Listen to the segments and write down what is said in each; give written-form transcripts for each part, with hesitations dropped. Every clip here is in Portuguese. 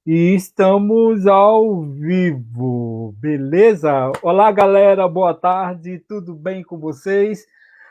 E estamos ao vivo, beleza? Olá, galera, boa tarde, tudo bem com vocês?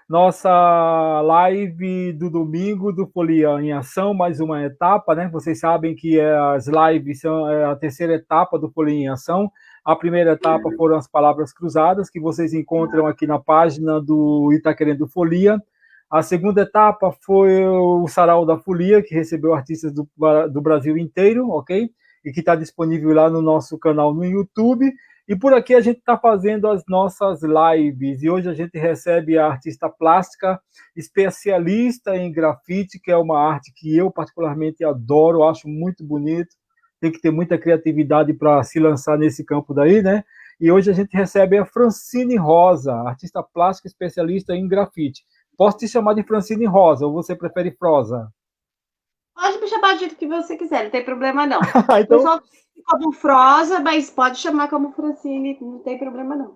Nossa live do domingo do Folia em Ação, mais uma etapa, né? Vocês sabem que as lives são a terceira etapa do Folia em Ação. A primeira etapa foram as palavras cruzadas, que vocês encontram aqui na página do Itaquerendo Folia. A segunda etapa foi o Sarau da Folia, que recebeu artistas do Brasil inteiro, ok? E que está disponível lá no nosso canal no YouTube. E por aqui a gente está fazendo as nossas lives. E hoje a gente recebe a artista plástica, especialista em grafite, que é uma arte que eu particularmente adoro, acho muito bonito. Tem que ter muita criatividade para se lançar nesse campo daí, né? E hoje a gente recebe a Francine Rosa, artista plástica especialista em grafite. Posso te chamar de Francine Rosa ou você prefere Frosa? Pode me chamar do jeito que você quiser, não tem problema não. O Então, pessoal como Frosa, mas pode chamar como Francine, não tem problema não.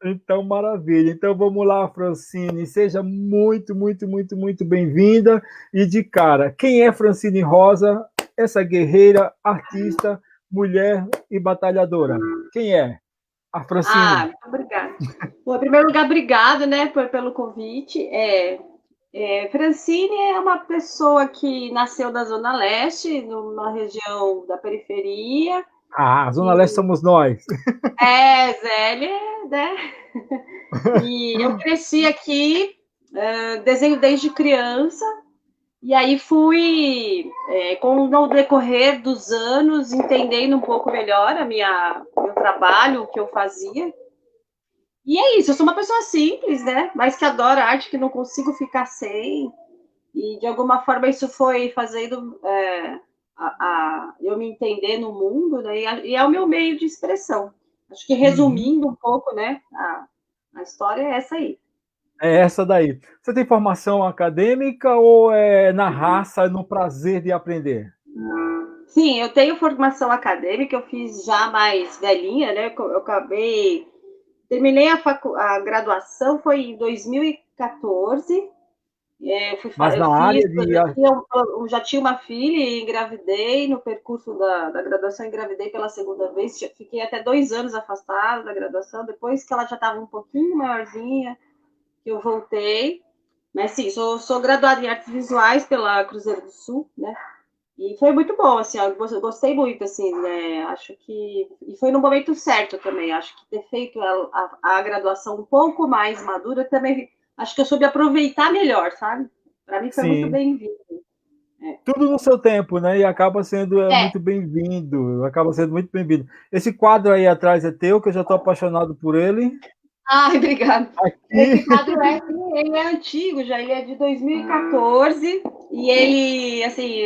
Então, maravilha. Então, vamos lá, Francine. Seja muito, muito, muito, muito bem-vinda. E de cara, quem é Francine Rosa? Essa guerreira, artista, mulher e batalhadora. Quem é a Francine? Muito obrigada. Bom, em primeiro lugar, obrigada, né, pelo convite. Francine é uma pessoa que nasceu da Zona Leste, numa região da periferia. Ah, a Zona E Leste somos nós. Zélia, né? E eu cresci aqui, desenho desde criança. E aí fui, com o decorrer dos anos, entendendo um pouco melhor meu trabalho, o que eu fazia. E é isso, eu sou uma pessoa simples, né? Mas que adora arte, que não consigo ficar sem. E de alguma forma isso foi fazendo eu me entender no mundo, né? E é o meu meio de expressão. Acho que Uhum. resumindo um pouco, né? A história é essa aí. É essa daí. Você tem formação acadêmica ou é na raça, no prazer de aprender? Sim, eu tenho formação acadêmica, eu fiz já mais velhinha, né? Eu acabei. Terminei a graduação foi em 2014. Mas Eu na fiz, área de. eu já tinha uma filha e engravidei no percurso da graduação, engravidei pela segunda vez. Fiquei até 2 anos afastada da graduação. Depois que ela já estava um pouquinho maiorzinha, que eu voltei. Mas sim, sou graduada em artes visuais pela Cruzeiro do Sul, né? E foi muito bom, assim, eu gostei muito, assim, né? Acho que. E foi no momento certo também. Acho que ter feito a graduação um pouco mais madura também. Acho que eu soube aproveitar melhor, sabe? Para mim foi muito Sim, bem-vindo. tudo no seu tempo, né? E acaba sendo É. muito bem-vindo. Acaba sendo muito bem-vindo. Esse quadro aí atrás é teu, que eu já estou apaixonado por ele. Ai, obrigada. Aqui. Esse quadro ele é antigo já, ele é de 2014 e ele, assim,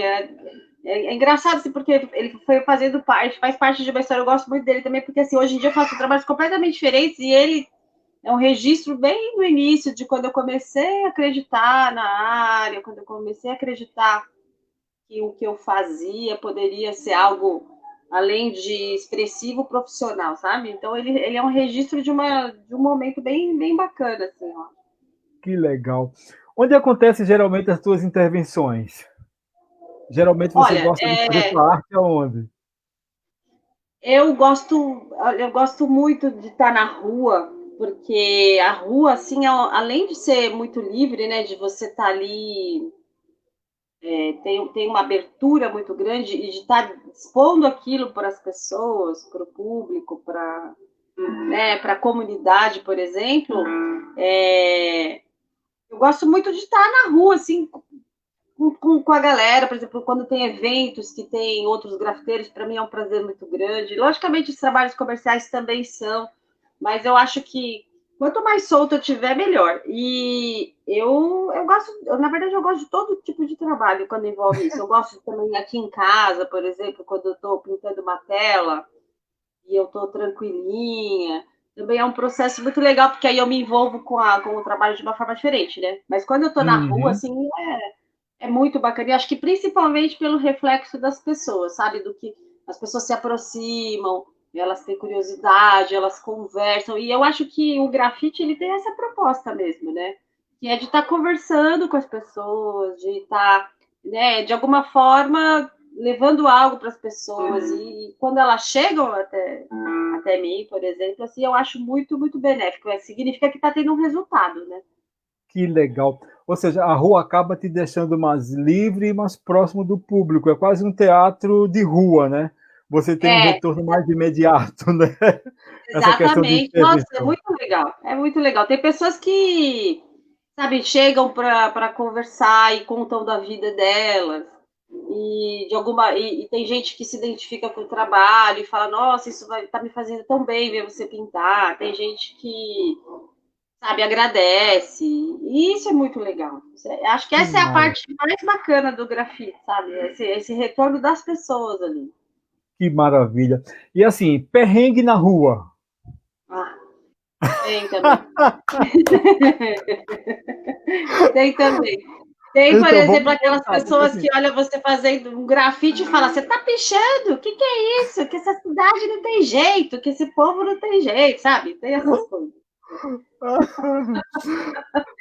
é engraçado assim, porque ele foi fazendo parte, faz parte de uma história. Eu gosto muito dele também, porque assim, hoje em dia eu faço trabalhos completamente diferentes e ele é um registro bem do início, de quando eu comecei a acreditar na área, quando eu comecei a acreditar que o que eu fazia poderia ser algo além de expressivo profissional, sabe? Então ele é um registro de um momento bem bacana, assim, ó. Que legal. Onde acontecem geralmente as tuas intervenções? Geralmente você Olha, gosta de fazer sua arte aonde? eu gosto muito de estar na rua, porque a rua, assim, além de ser muito livre, né, de você estar ali, tem uma abertura muito grande e de estar expondo aquilo para as pessoas, para o público, para a comunidade, por exemplo, eu gosto muito de estar na rua, assim, com a galera, por exemplo, quando tem eventos que tem outros grafiteiros, para mim é um prazer muito grande. Logicamente, os trabalhos comerciais também são, mas eu acho que quanto mais solto eu tiver, melhor. E eu gosto, na verdade, eu gosto de todo tipo de trabalho quando envolve isso. Eu gosto também aqui em casa, por exemplo, quando eu estou pintando uma tela e eu estou tranquilinha. Também é um processo muito legal, porque aí eu me envolvo com o trabalho de uma forma diferente, né? Mas quando eu estou na rua, Uhum. assim, é muito bacana. E acho que principalmente pelo reflexo das pessoas, sabe? Do que as pessoas se aproximam, elas têm curiosidade, elas conversam. E eu acho que o grafite ele tem essa proposta mesmo, né? Que é de estar conversando com as pessoas, de estar, né, de alguma forma. levando algo para as pessoas. E quando elas chegam até mim, por exemplo, assim, eu acho muito, muito benéfico. Significa que está tendo um resultado, né? Que legal. Ou seja, a rua acaba te deixando mais livre e mais próximo do público. É quase um teatro de rua, né? Você tem um É, retorno mais imediato, né? Essa questão de exatamente. Nossa, é intervenção. muito legal. É muito legal. Tem pessoas que, sabe, chegam para conversar e contam da vida delas. E tem gente que se identifica com o trabalho e fala, nossa, isso vai tá me fazendo tão bem ver você pintar. Tem gente que, sabe, agradece. E isso é muito legal. Acho que Que essa é a maravilha. parte mais bacana do grafite, sabe? Esse retorno das pessoas ali. Que maravilha. E assim, perrengue na rua. Ah, tem também. Tem também. Tem, por Então, exemplo, vamos aquelas contar, porque pessoas assim, que olham você fazendo um grafite e falam: você tá pichando? O que, que é isso? Que essa cidade não tem jeito, que esse povo não tem jeito, sabe? Tem essas coisas.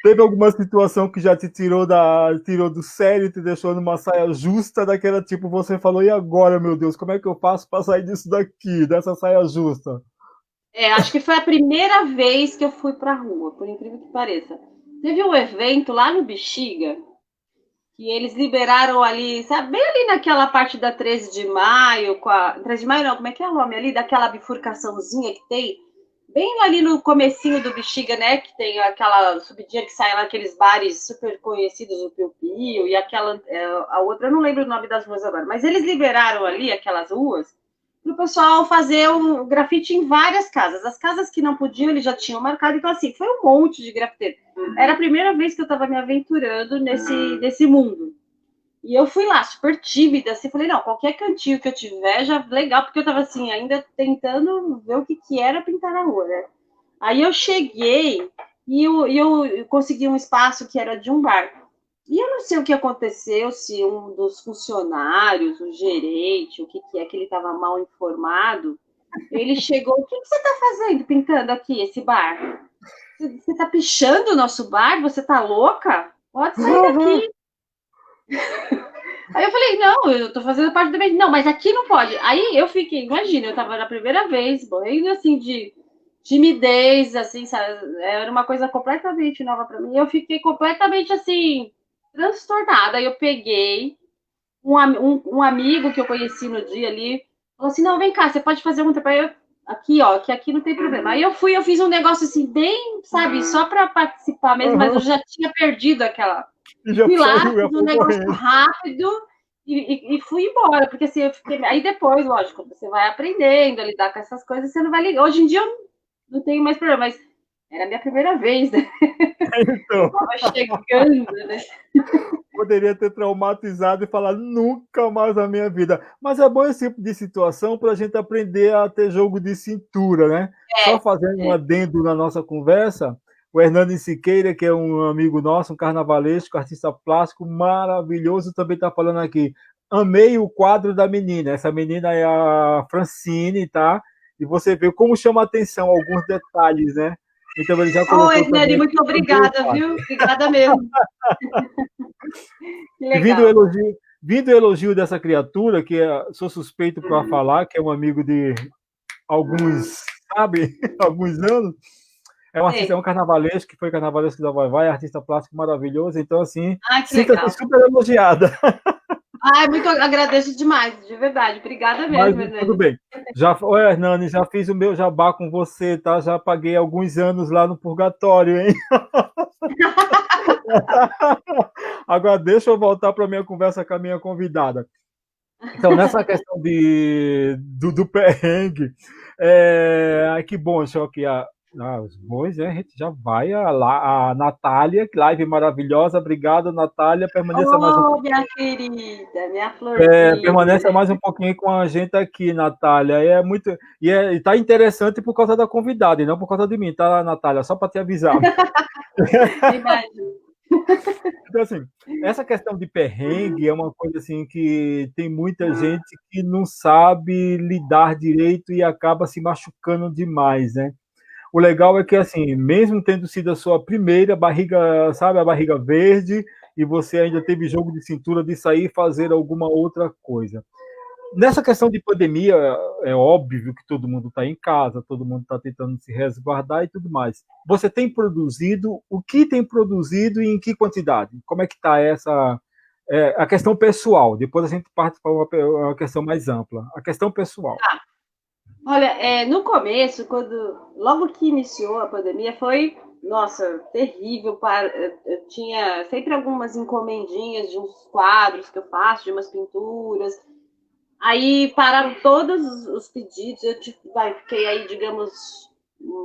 teve alguma situação que já te tirou do sério e te deixou numa saia justa daquela tipo, você falou, e agora, meu Deus, como é que eu faço para sair disso daqui, dessa saia justa? Acho que foi a primeira vez que eu fui pra rua, por incrível que pareça. Teve um evento lá no Bexiga, que eles liberaram ali, sabe, bem ali naquela parte da 13 de maio, 13 de maio não, como é que é o nome ali? Daquela bifurcaçãozinha que tem, bem ali no comecinho do Bexiga, né, que tem aquela subidinha que sai lá aqueles bares super conhecidos, o Piu Piu, e aquela, a outra, eu não lembro o nome das ruas agora, mas eles liberaram ali aquelas ruas para o pessoal fazer o grafite em várias casas. As casas que não podiam, eles já tinham marcado, então assim, foi um monte de grafiteiro. Era a primeira vez que eu estava me aventurando nesse mundo. E eu fui lá, super tímida, assim, falei, não, qualquer cantinho que eu tiver, já legal, porque eu tava assim, ainda tentando ver o que, que era pintar na rua, né? Aí eu cheguei e eu consegui um espaço que era de um bar. E eu não sei o que aconteceu, se um dos funcionários, o gerente, o que, que é que ele estava mal informado, ele chegou, o que, que você está fazendo pintando aqui esse bar? Você está pichando o nosso bar? Você está louca? Pode sair daqui. Aí eu falei, não, eu tô fazendo parte do evento. Não, mas aqui não pode. Aí eu fiquei, imagina, eu tava na primeira vez, morrendo assim de timidez, assim, sabe? Era uma coisa completamente nova para mim. Eu fiquei completamente assim, transtornada. Aí eu peguei um amigo que eu conheci no dia ali, falou assim: não, vem cá, você pode fazer um trabalho aqui, ó, que aqui não tem problema. Aí eu fiz um negócio assim, bem, sabe, só para participar mesmo, mas eu Uhum. já tinha perdido aquela. E E já fui lá, saiu, já fiz um foi negócio correndo. rápido e fui embora, porque assim, eu fiquei. Aí depois, lógico, você vai aprendendo a lidar com essas coisas, você não vai ligar. Hoje em dia eu não tenho mais problema, mas era a minha primeira vez, né? Eu Então, tava chegando, né? poderia ter traumatizado e falar nunca mais na minha vida. Mas é bom esse tipo de situação para a gente aprender a ter jogo de cintura, né? Só fazendo um É. adendo na nossa conversa, o Hernani Siqueira, que é um amigo nosso, um carnavalesco, artista plástico maravilhoso, também está falando aqui. Amei o quadro da menina. Essa menina é a Francine, tá? E você vê como chama a atenção alguns detalhes, né? Então ele já Ô, colocou Hernani, também aqui. muito Amei o obrigada, quadro. viu? Obrigada mesmo. Que E legal. vindo o elogio dessa criatura, que sou suspeito para falar, que é um amigo de alguns, sabe, alguns anos, é um artista, é um Sim. carnavalesco, que foi carnavalesco da Vai Vai, artista plástico maravilhoso, então assim, Ai, que sinta-se legal. super elogiada. Ai, muito agradeço demais, de verdade. Obrigada Mas mesmo, tudo Hernani. bem. Já, ô Hernani, já fiz o meu jabá com você, tá? Já paguei alguns anos lá no purgatório, hein? Agora deixa eu voltar para a minha conversa com a minha convidada. Então, nessa questão do perrengue, que bom, só que os bois, a gente já vai a Natália, live maravilhosa, obrigado, Natália, Oh, minha querida, minha florzinha. permaneça mais um pouquinho com a gente aqui, Natália, é muito, e tá interessante por causa da convidada, e não por causa de mim, tá, Natália, só para te avisar. Imagina. Então, assim, essa questão de perrengue é uma coisa assim que tem muita gente que não sabe lidar direito e acaba se machucando demais, né? O legal é que, assim, mesmo tendo sido a sua primeira barriga, sabe, a barriga verde, e você ainda teve jogo de cintura de sair e fazer alguma outra coisa. Nessa questão de pandemia, é óbvio que todo mundo está em casa, todo mundo está tentando se resguardar e tudo mais. Você tem produzido, o que tem produzido e em que quantidade? Como é que está essa a questão pessoal? Depois a gente parte para uma questão mais ampla. A questão pessoal. Olha, no começo, logo que iniciou a pandemia, foi, nossa, terrível. Eu tinha sempre algumas encomendinhas de uns quadros que eu faço, de umas pinturas. Aí pararam todos os pedidos. Fiquei aí, digamos,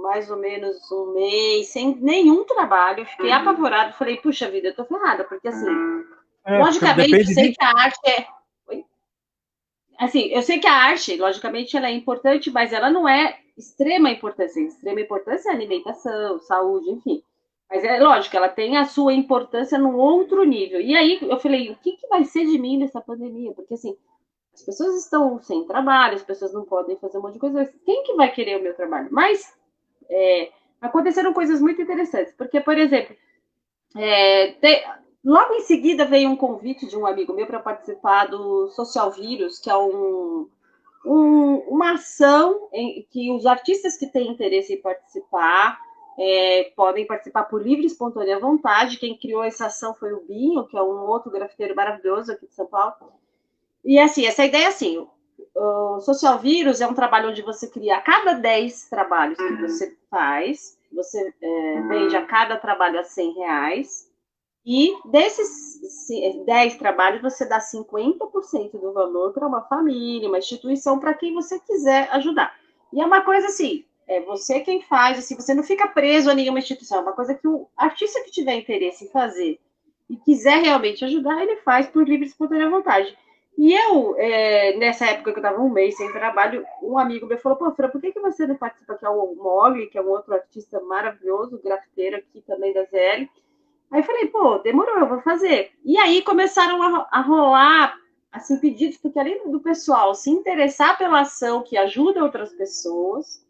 mais ou menos um mês, sem nenhum trabalho. Fiquei apavorada. Falei, puxa vida, eu tô ferrada, porque assim, logicamente, eu sei que a arte assim, eu sei que a arte, logicamente, ela é importante, mas ela não é extrema importância. Extrema importância é alimentação, saúde, enfim. Mas é lógico, ela tem a sua importância num outro nível. E aí eu falei, o que vai ser de mim nessa pandemia? Porque assim, as pessoas estão sem trabalho, as pessoas não podem fazer um monte de coisa. Quem que vai querer o meu trabalho? Mas aconteceram coisas muito interessantes. Porque, por exemplo, logo em seguida veio um convite de um amigo meu para participar do Social Vírus, que é uma ação em que os artistas que têm interesse em participar podem participar por livre e espontânea vontade. Quem criou essa ação foi o Binho, que é um outro grafiteiro maravilhoso aqui de São Paulo. E assim, essa ideia é assim, o Social Vírus é um trabalho onde você cria a cada 10 trabalhos que você faz, você vende a cada trabalho a R$ 100, e desses 10 trabalhos você dá 50% do valor para uma família, uma instituição, para quem você quiser ajudar. E é uma coisa assim, é você quem faz, assim, você não fica preso a nenhuma instituição, é uma coisa que o artista que tiver interesse em fazer e quiser realmente ajudar, ele faz por livre e espontânea vontade. E eu, nessa época que eu estava um mês sem trabalho, um amigo meu falou, pô, Fran, por que você não participa, que é o Mogli, que é um outro artista maravilhoso, grafiteiro aqui também da ZL. Aí eu falei, pô, demorou, eu vou fazer. E aí começaram a rolar, assim, pedidos, porque além do pessoal se interessar pela ação que ajuda outras pessoas,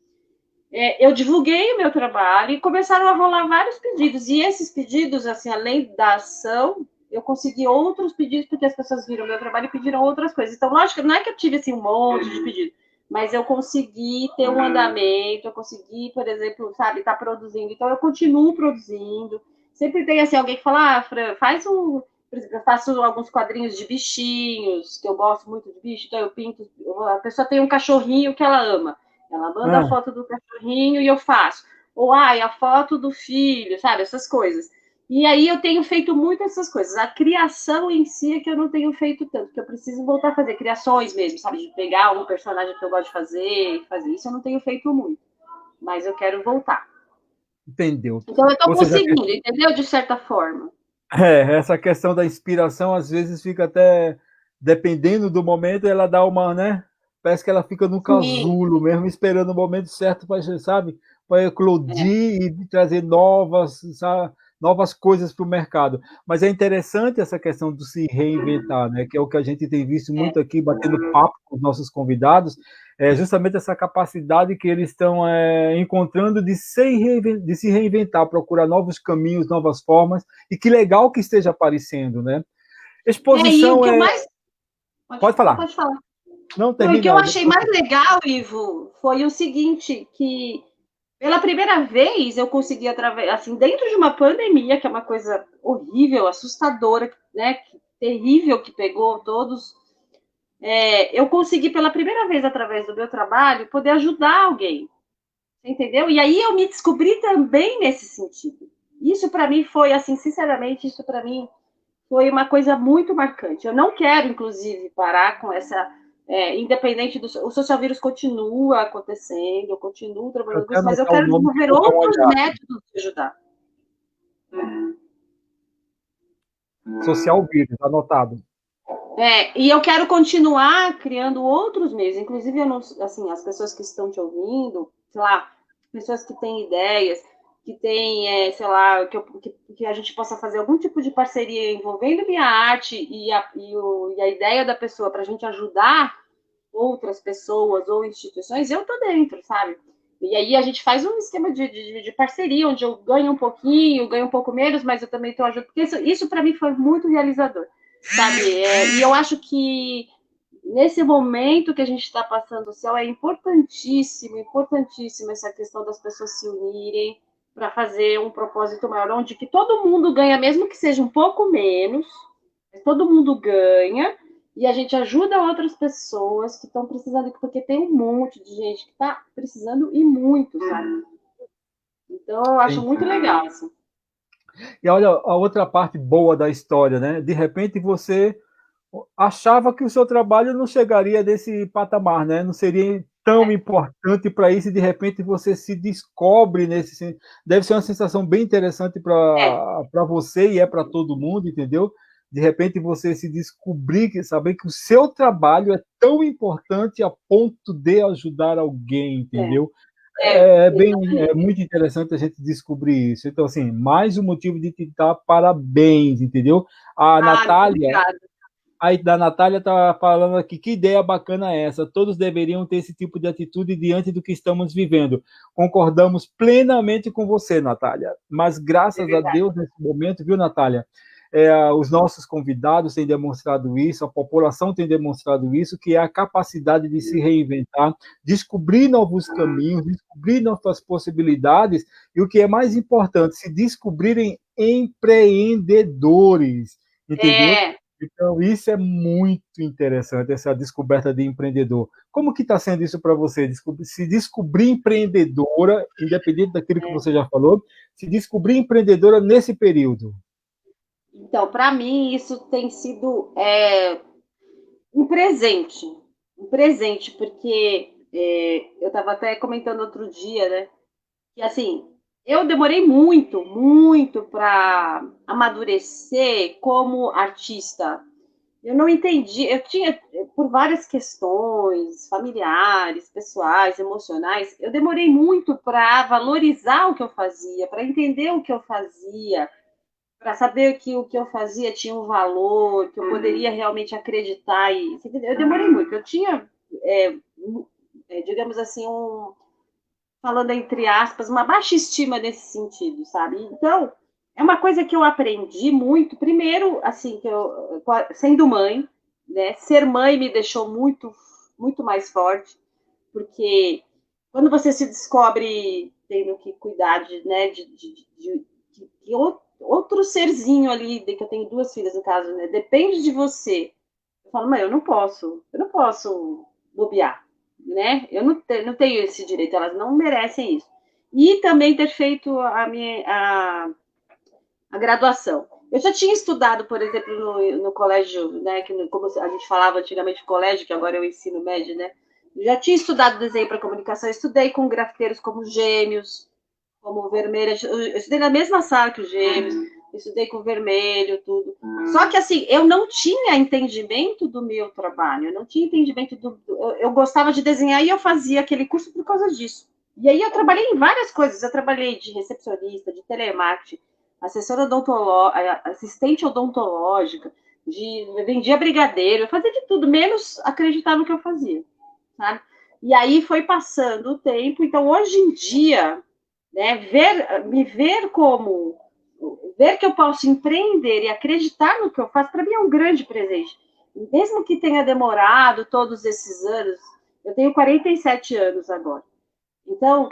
eu divulguei o meu trabalho e começaram a rolar vários pedidos. E esses pedidos, assim, além da ação, eu consegui outros pedidos, porque as pessoas viram o meu trabalho e pediram outras coisas. Então, lógico, não é que eu tive, assim, um monte de pedidos, mas eu consegui ter um andamento, eu consegui, por exemplo, sabe, estar produzindo. Então, eu continuo produzindo. Sempre tem, assim, alguém que fala, Fran, faz um... Por exemplo, eu faço alguns quadrinhos de bichinhos, que eu gosto muito de bicho, então eu pinto... A pessoa tem um cachorrinho que ela ama. Ela manda a foto do cachorrinho e eu faço. Ou, a foto do filho, sabe? Essas coisas. E aí eu tenho feito muito essas coisas. A criação em si é que eu não tenho feito tanto, que eu preciso voltar a fazer criações mesmo, sabe? De pegar um personagem que eu gosto de fazer e fazer isso, eu não tenho feito muito. Mas eu quero voltar. Entendeu? Então eu estou Seja, conseguindo, entendeu? De certa forma. essa questão da inspiração, às vezes, fica até, dependendo do momento, ela dá uma, né? Parece que ela fica no Sim. casulo mesmo, esperando o momento certo para, sabe, para eclodir e trazer novas, sabe, novas coisas para o mercado. Mas é interessante essa questão de se reinventar, né? Que é o que a gente tem visto muito aqui, batendo papo com os nossos convidados, é justamente essa capacidade que eles estão encontrando de se reinventar, procurar novos caminhos, novas formas, e que legal que esteja aparecendo, né? E o Exposição que eu é... mais... Pode falar. Pode falar. Não, Não, e o que eu termina. achei mais legal, Ivo, foi o seguinte, que pela primeira vez eu consegui, através, assim, dentro de uma pandemia, que é uma coisa horrível, assustadora, né, terrível, que pegou todos, eu consegui pela primeira vez, através do meu trabalho, poder ajudar alguém, entendeu? E aí eu me descobri também nesse sentido. Isso para mim foi, assim, sinceramente, isso para mim foi uma coisa muito marcante. Eu não quero, inclusive, parar com essa. Independente do. O social vírus continua acontecendo, eu continuo Eu trabalhando com até isso, mas eu anotar o quero nome que eu desenvolver vou dar uma outros olhada. métodos de ajudar. Social Vírus, anotado. E eu quero continuar criando outros meios. Inclusive, eu não, assim, as pessoas que estão te ouvindo, sei lá, pessoas que têm ideias, que têm, sei lá, que a gente possa fazer algum tipo de parceria envolvendo minha arte e a ideia da pessoa para a gente ajudar outras pessoas ou instituições, eu tô dentro, sabe? E aí a gente faz um esquema de parceria, onde eu ganho um pouquinho, ganho um pouco menos, mas eu também estou ajudando. Porque isso para mim foi muito realizador, sabe? E eu acho que nesse momento que a gente está passando o céu, é importantíssimo, importantíssimo essa questão das pessoas se unirem para fazer um propósito maior, onde que todo mundo ganha, mesmo que seja um pouco menos, mas todo mundo ganha, e a gente ajuda outras pessoas que estão precisando, porque tem um monte de gente que está precisando e muito, sabe? Então, eu acho muito legal isso. E olha a outra parte boa da história, né? De repente você achava que o seu trabalho não chegaria desse patamar, né? Não seria tão importante para isso e de repente você se descobre nesse. Deve ser uma sensação bem interessante É, para você e é para todo mundo, entendeu? De repente você se descobrir, saber que o seu trabalho é tão importante a ponto de ajudar alguém, é, entendeu? é, É muito interessante a gente descobrir isso. Então, assim, mais um motivo de te dar parabéns, entendeu? A ah, muito Natália, obrigada. aí da Natália está falando aqui, que ideia bacana é essa? Todos deveriam ter esse tipo de atitude diante do que estamos vivendo. Concordamos plenamente com você, Natália. Mas É graças a verdade. Deus, nesse momento, viu, Natália? Os nossos convidados têm demonstrado isso, a população tem demonstrado isso, que é a capacidade de se reinventar, descobrir novos caminhos, descobrir novas possibilidades, e o que é mais importante, se descobrirem empreendedores, entendeu? É, Então, isso é muito interessante, essa descoberta de empreendedor. Como que está sendo isso para você? Se descobrir empreendedora, independente daquilo que você já falou, se descobrir empreendedora nesse período. então, para mim, isso tem sido um presente, porque eu estava até comentando outro dia, né? Que assim, eu demorei muito, muito para amadurecer como artista. Eu não entendi, eu tinha, por várias questões familiares, pessoais, emocionais, eu demorei muito para valorizar o que eu fazia, para entender o que eu fazia, para saber que o que eu fazia tinha um valor, que eu poderia realmente acreditar. Eu demorei muito. Eu tinha, é, digamos assim, falando entre aspas, uma baixa estima nesse sentido, sabe? Então, é uma coisa que eu aprendi muito. Primeiro, assim, que eu, sendo mãe, né? Ser mãe me deixou muito, muito mais forte, porque quando você se descobre tendo que cuidar de outro serzinho ali, que eu tenho duas filhas no caso, né? Depende de você. Eu falo, mãe, eu não posso bobear, né? Eu não tenho esse direito, elas não merecem isso. E também ter feito a graduação. Eu já tinha estudado, por exemplo, no colégio, né? Como a gente falava antigamente colégio, que agora é o ensino médio, né? Eu já tinha estudado desenho para comunicação, estudei com grafiteiros como Gêmeos, como Vermelho. Eu estudei na mesma sala que os Gêmeos, estudei com Vermelho, tudo. Só que assim, eu não tinha entendimento do meu trabalho, eu não tinha entendimento eu gostava de desenhar e eu fazia aquele curso por causa disso. E aí eu trabalhei em várias coisas. Eu trabalhei de recepcionista, de telemarketing, assessora odontológica, assistente odontológica, vendia brigadeiro, eu fazia de tudo, menos acreditar no que eu fazia, sabe? E aí foi passando o tempo, então hoje em dia, né, me ver como ver que eu posso empreender e acreditar no que eu faço, para mim é um grande presente. Mesmo que tenha demorado todos esses anos, eu tenho 47 anos agora. Então,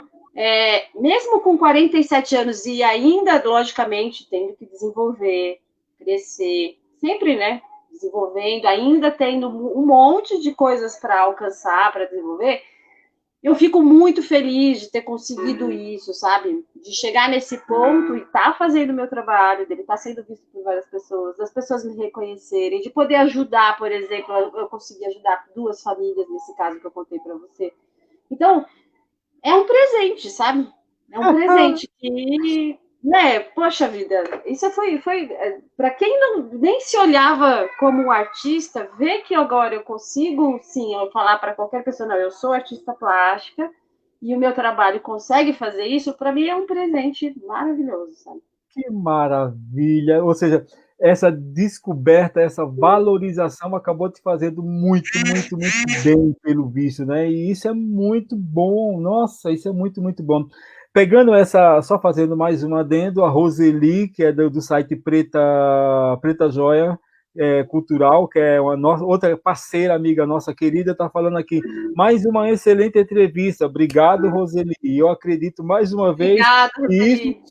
mesmo com 47 anos e ainda, logicamente, tendo que desenvolver, crescer, sempre, né? Desenvolvendo, ainda tendo um monte de coisas para alcançar, para desenvolver, eu fico muito feliz de ter conseguido isso, sabe? De chegar nesse ponto e estar fazendo o meu trabalho, dele estar sendo visto por várias pessoas, das pessoas me reconhecerem, de poder ajudar, por exemplo, eu consegui ajudar duas famílias nesse caso que eu contei para você. Então, é um presente, sabe? É um presente que, né, poxa vida, isso foi para quem não, nem se olhava como artista, ver que agora eu consigo, sim, eu falar para qualquer pessoa, não, eu sou artista plástica e o meu trabalho consegue fazer isso, para mim é um presente maravilhoso, sabe? Que maravilha! Ou seja, essa descoberta, essa valorização acabou te fazendo muito, muito, muito bem, pelo visto, né? E isso é muito bom, nossa, isso é muito, muito bom. Pegando essa, só fazendo mais um adendo, a Roseli, que é do site Preta Joia Cultural, que é uma outra parceira, amiga nossa querida, está falando aqui. Mais uma excelente entrevista. Obrigado, Roseli. Eu acredito mais uma vez Obrigada, que Roseli.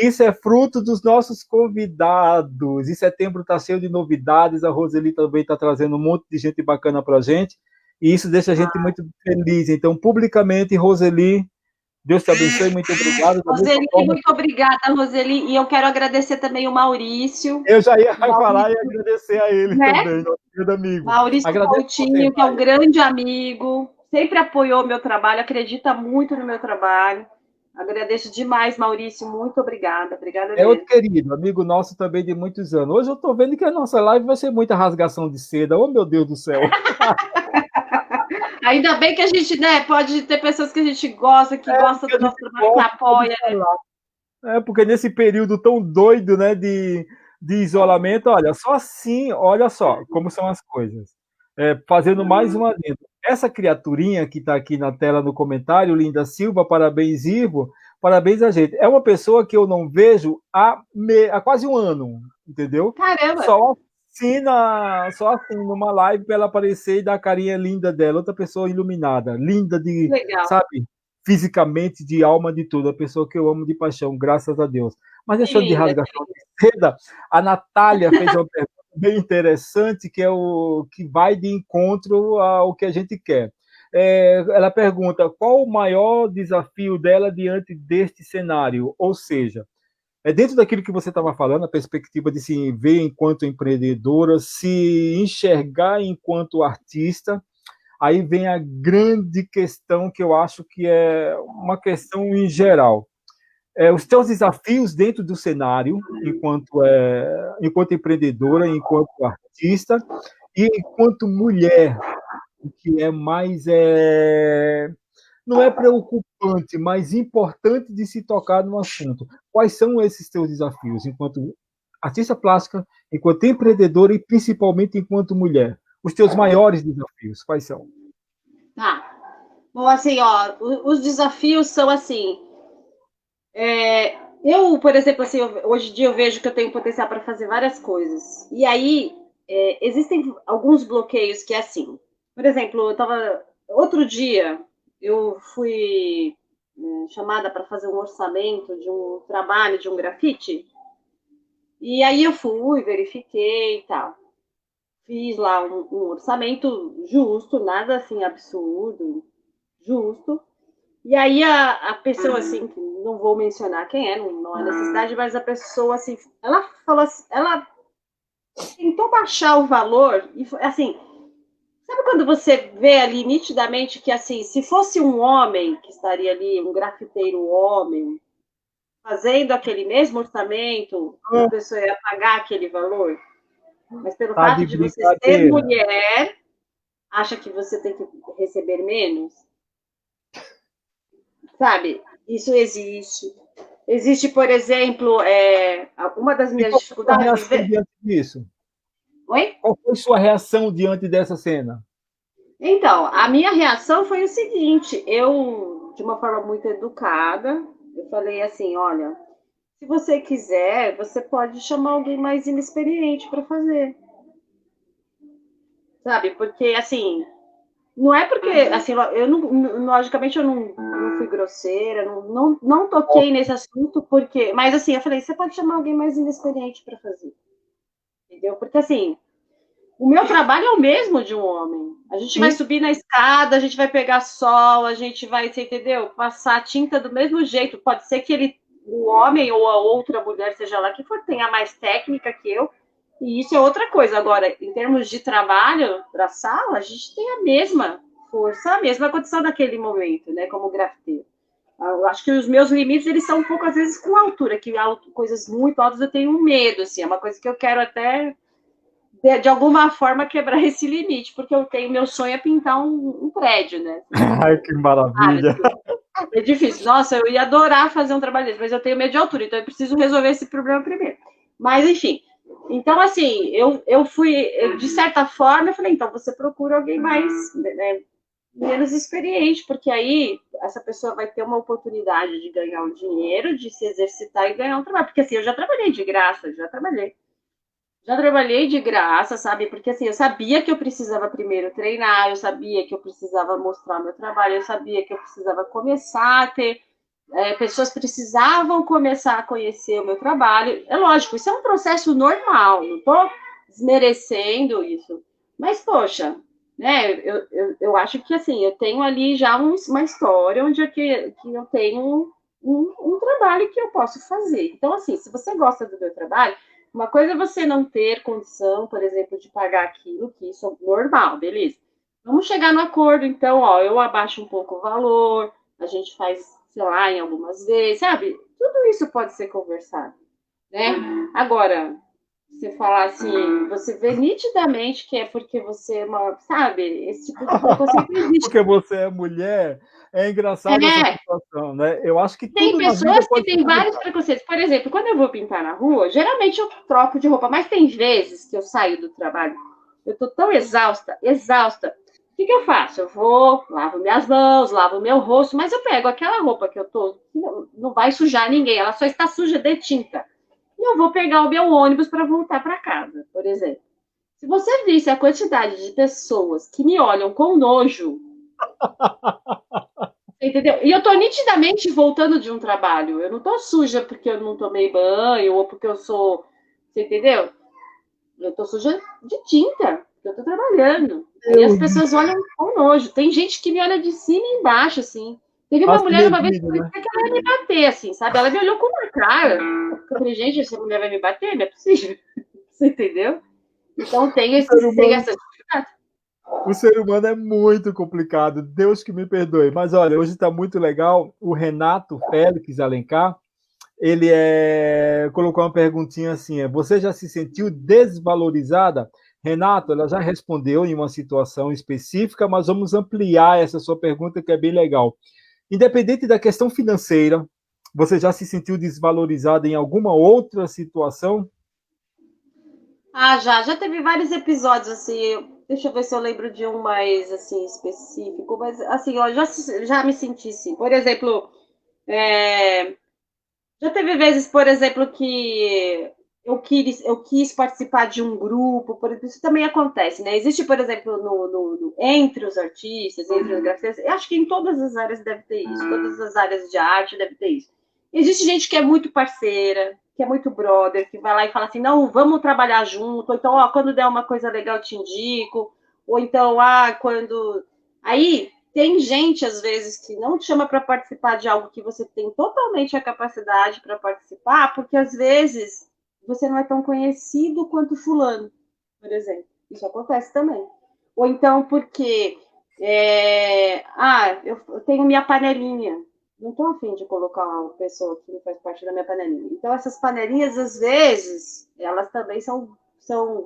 isso é fruto dos nossos convidados. E setembro está cheio de novidades. A Roseli também está trazendo um monte de gente bacana para a gente. E isso deixa a gente muito feliz. Então, publicamente, Roseli, Deus te abençoe, muito obrigado. Da mesma Roseli, forma, muito obrigada, Roseli. E eu quero agradecer também o Maurício. eu já ia falar e Maurício, agradecer a ele né? também, nosso querido amigo. Maurício Agradeço você, Coutinho, que é um Maia. grande amigo, sempre apoiou o meu trabalho, acredita muito no meu trabalho. Agradeço demais, Maurício. Muito obrigada. Obrigada É outro mesmo. querido, amigo nosso também de muitos anos. Hoje eu estou vendo que a nossa live vai ser muita rasgação de seda. Oh, meu Deus do céu. Ainda bem que a gente, né, pode ter pessoas que a gente gosta, que gosta Porque a do gente nosso trabalho, que gosta de apoia. falar. Porque nesse período tão doido, né, de isolamento, olha, só assim, olha só como são as coisas. Fazendo mais um adendo. Essa criaturinha que está aqui na tela no comentário, Linda Silva, parabéns, Ivo, parabéns a gente. É uma pessoa que eu não vejo há quase um ano, entendeu? Caramba! Só assim, numa live para ela aparecer e dar a carinha linda dela, outra pessoa iluminada, linda de, Legal. sabe, fisicamente, de alma, de tudo, a pessoa que eu amo de paixão, graças a Deus. Mas Que deixando de linda. rasgação de seda, a Natália fez uma pergunta bem interessante, que é o que vai de encontro ao que a gente quer. Ela pergunta qual o maior desafio dela diante deste cenário, ou seja, dentro daquilo que você estava falando, a perspectiva de se ver enquanto empreendedora, se enxergar enquanto artista. Aí vem a grande questão que eu acho que é uma questão em geral. Os teus desafios dentro do cenário, enquanto empreendedora, enquanto artista, e enquanto mulher, o que é mais não é preocupante, mas importante de se tocar no assunto. Quais são esses teus desafios enquanto artista plástica, enquanto empreendedora e principalmente enquanto mulher? Os teus maiores desafios, quais são? Tá. Bom, assim, ó, os desafios são assim. Eu, por exemplo, assim, hoje em dia eu vejo que eu tenho potencial para fazer várias coisas. E aí, existem alguns bloqueios que é assim. Por exemplo, outro dia eu fui chamada para fazer um orçamento de um trabalho de um grafite. E aí eu fui, verifiquei e tal. Fiz lá um orçamento justo, nada assim absurdo, justo. E aí a pessoa, assim, que não vou mencionar quem é, não é necessidade, mas a pessoa, assim, ela falou assim, ela tentou baixar o valor e, assim, sabe quando você vê ali nitidamente que, assim, se fosse um homem que estaria ali, um grafiteiro homem, fazendo aquele mesmo orçamento, a pessoa ia pagar aquele valor? Mas pelo Tá fato de de você ser brincadeira. mulher, acha que você tem que receber menos? Sabe? Isso existe. Existe, por exemplo, uma das E minhas qual foi a sua dificuldades. reação diante disso? Oi? Qual foi a sua reação diante dessa cena? Então, a minha reação foi o seguinte: eu, de uma forma muito educada, eu falei assim: olha, se você quiser, você pode chamar alguém mais inexperiente para fazer. Sabe? Porque, assim, não é porque, assim, eu não, logicamente eu não fui grosseira, não toquei nesse assunto, porque, mas assim, eu falei, você pode chamar alguém mais inexperiente para fazer, entendeu? Porque assim, o meu trabalho é o mesmo de um homem. A gente vai Sim, subir na escada, a gente vai pegar sol, a gente vai, você entendeu? Passar tinta do mesmo jeito. Pode ser que o homem ou a outra mulher, seja lá que for, tenha mais técnica que eu, e isso é outra coisa. Agora, em termos de trabalho para a sala, a gente tem a mesma força, a mesma condição naquele momento, né? Como grafiteiro. Eu acho que os meus limites, eles são um pouco, às vezes, com altura, que coisas muito altas eu tenho medo, assim, é uma coisa que eu quero até, de alguma forma, quebrar esse limite, porque eu tenho, meu sonho é pintar um prédio, né? ai, que maravilha. Assim, é difícil. Nossa, eu ia adorar fazer um trabalho desse, mas eu tenho medo de altura, então eu preciso resolver esse problema primeiro. Mas, enfim, Então, assim, eu fui, de certa forma, eu falei, então você procura alguém mais, né, menos experiente, porque aí essa pessoa vai ter uma oportunidade de ganhar um dinheiro, de se exercitar e ganhar um trabalho. Porque assim, eu já trabalhei de graça, já trabalhei. Já trabalhei de graça, sabe? Porque assim, eu sabia que eu precisava primeiro treinar, eu sabia que eu precisava mostrar meu trabalho, eu sabia que eu precisava começar a ter. Pessoas precisavam começar a conhecer o meu trabalho. É lógico, isso é um processo normal, não estou desmerecendo isso. Mas, poxa, né? Eu acho que assim, eu tenho ali já uma história onde que eu tenho um trabalho que eu posso fazer. Então, assim, se você gosta do meu trabalho, uma coisa é você não ter condição, por exemplo, de pagar aquilo, que isso é normal, beleza. Vamos chegar no acordo, então, ó, eu abaixo um pouco o valor, a gente faz, sei lá, em algumas vezes, sabe? Tudo isso pode ser conversado, né? Agora, você falar assim, você vê nitidamente que é porque você é uma, sabe? Esse tipo de preconceito existe. Porque você é mulher, é engraçado essa É, situação, né? Eu acho que tem tudo na vida pessoas que pode ser têm vários conversado. preconceitos. Por exemplo, quando eu vou pintar na rua, geralmente eu troco de roupa, mas tem vezes que eu saio do trabalho, eu tô tão exausta, exausta. O que eu faço? Eu vou, lavo minhas mãos, lavo meu rosto, mas eu pego aquela roupa que eu tô, não vai sujar ninguém, ela só está suja de tinta. E eu vou pegar o meu ônibus para voltar para casa, por exemplo. Se você visse a quantidade de pessoas que me olham com nojo, entendeu? E eu tô nitidamente voltando de um trabalho. Eu não tô suja porque eu não tomei banho ou porque eu sou. Você entendeu? Eu tô suja de tinta, porque eu tô trabalhando. Aí as Deus, pessoas olham com nojo. Tem gente que me olha de cima e embaixo, assim. Teve uma as mulher uma vez que medidas, né? parecia que ela ia me bater, assim, sabe? Ela me olhou com uma cara. Eu falei, gente, essa mulher vai me bater? Não é possível. Você entendeu? Então O ser tem humano essas. O ser humano é muito complicado, Deus que me perdoe. Mas olha, hoje está muito legal. O Renato Félix Alencar, colocou uma perguntinha assim: você já se sentiu desvalorizada? Renato, ela já respondeu em uma situação específica, mas vamos ampliar essa sua pergunta que é bem legal. Independente da questão financeira, você já se sentiu desvalorizada em alguma outra situação? Ah, já teve vários episódios, assim, deixa eu ver se eu lembro de um mais, assim, específico, mas, assim, ó, já me senti, sim. Por exemplo, é, já teve vezes, por exemplo, que eu quis participar de um grupo, por exemplo, isso também acontece, né? Existe, por exemplo, entre os artistas, entre os grafistas, eu acho que em todas as áreas deve ter isso, todas as áreas de arte deve ter isso. Existe gente que é muito parceira, que é muito brother, que vai lá e fala assim, não, vamos trabalhar junto, ou então, ó, quando der uma coisa legal eu te indico, ou então, quando... Aí, tem gente, às vezes, que não te chama para participar de algo que você tem totalmente a capacidade para participar, porque às vezes você não é tão conhecido quanto fulano, por exemplo. Isso acontece também. Ou então porque eu tenho minha panelinha. Não estou afim de colocar uma pessoa que não faz parte da minha panelinha. Então, essas panelinhas, às vezes, elas também são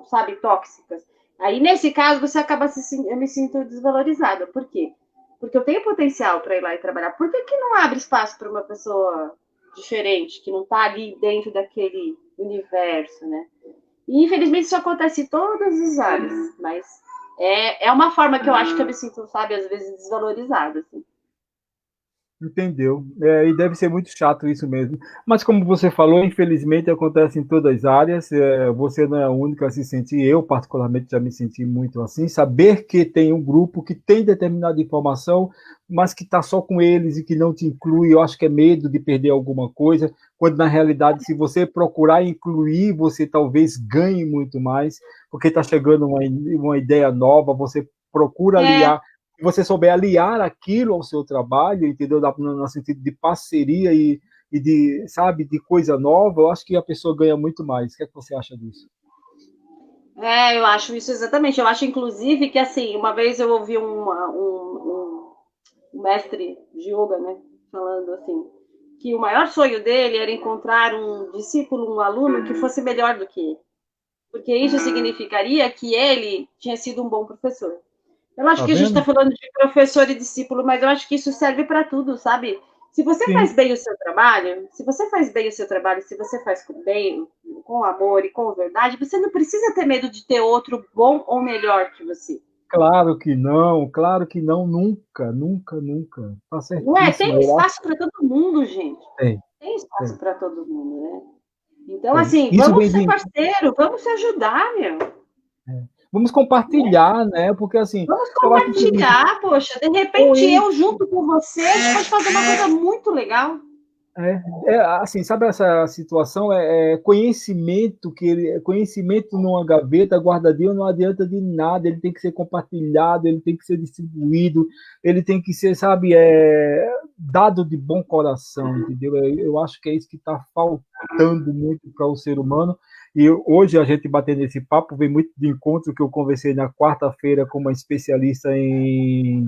sabe, tóxicas. Aí, nesse caso, você acaba eu me sinto desvalorizada. Por quê? Porque eu tenho potencial para ir lá e trabalhar. Por que não abre espaço para uma pessoa diferente, que não está ali dentro daquele universo, né? E infelizmente isso acontece em todas as áreas, mas é uma forma que eu acho que eu me sinto, sabe, às vezes desvalorizada. Assim. Entendeu? E deve ser muito chato isso mesmo. Mas como você falou, infelizmente acontece em todas as áreas. Você não é a única a se sentir. Eu, particularmente, já me senti muito assim. Saber que tem um grupo que tem determinada informação, mas que está só com eles e que não te inclui, eu acho que é medo de perder alguma coisa. Quando na realidade, se você procurar incluir, você talvez ganhe muito mais, porque está chegando uma ideia nova, você procura É, aliar, se você souber aliar aquilo ao seu trabalho, entendeu? No sentido de parceria e de, sabe, de coisa nova, eu acho que a pessoa ganha muito mais. O que é que você acha disso? eu acho isso exatamente. Eu acho, inclusive, que assim, uma vez eu ouvi um mestre de yoga, né, falando assim, que o maior sonho dele era encontrar um discípulo, um aluno que fosse melhor do que ele. Porque isso significaria que ele tinha sido um bom professor. Eu acho Tá que a gente está vendo? falando de professor e discípulo, mas eu acho que isso serve para tudo, sabe? Se você Sim, faz bem o seu trabalho, se você faz bem o seu trabalho, se você faz bem com amor e com verdade, você não precisa ter medo de ter outro bom ou melhor que você. claro que não, nunca, nunca, nunca. Tá Não é? certíssimo, Tem eu acho espaço para todo mundo, gente. que tem, Tem espaço tem, para todo mundo, né? Então, tem. assim, Isso vamos vem ser de. parceiro, vamos se ajudar, meu. Vamos compartilhar, né? Porque assim, Vamos eu acho o seguinte, compartilhar, poxa. De com repente, eu isso. junto com você, a gente pode fazer uma coisa muito legal. Assim, sabe essa situação? Conhecimento conhecimento numa gaveta guardadinho não adianta de nada, ele tem que ser compartilhado, ele tem que ser distribuído, ele tem que ser, sabe, dado de bom coração, entendeu? Eu acho que é isso que está faltando muito para o ser humano. E hoje a gente batendo esse papo vem muito de encontro que eu conversei na quarta-feira com uma especialista em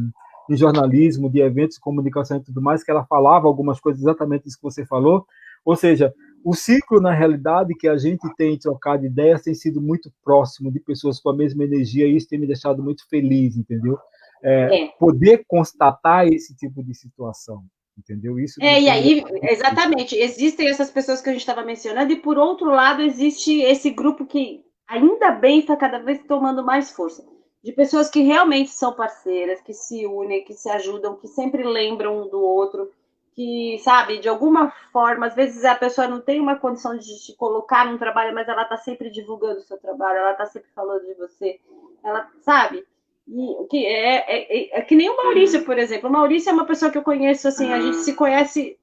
jornalismo, de eventos, comunicação e tudo mais, que ela falava algumas coisas exatamente isso que você falou. Ou seja, o ciclo, na realidade, que a gente tem trocado de ideias tem sido muito próximo de pessoas com a mesma energia e isso tem me deixado muito feliz, entendeu? É. Poder constatar esse tipo de situação, entendeu? Isso me E tem me aí, deixado muito feliz. exatamente, existem essas pessoas que a gente estava mencionando, e por outro lado, existe esse grupo que ainda bem está cada vez tomando mais força, de pessoas que realmente são parceiras, que se unem, que se ajudam, que sempre lembram um do outro, que, sabe, de alguma forma, às vezes a pessoa não tem uma condição de te colocar num trabalho, mas ela está sempre divulgando o seu trabalho, ela está sempre falando de você, ela, sabe? E, que é que nem o Maurício, por exemplo. O Maurício é uma pessoa que eu conheço, assim, a gente se conhece,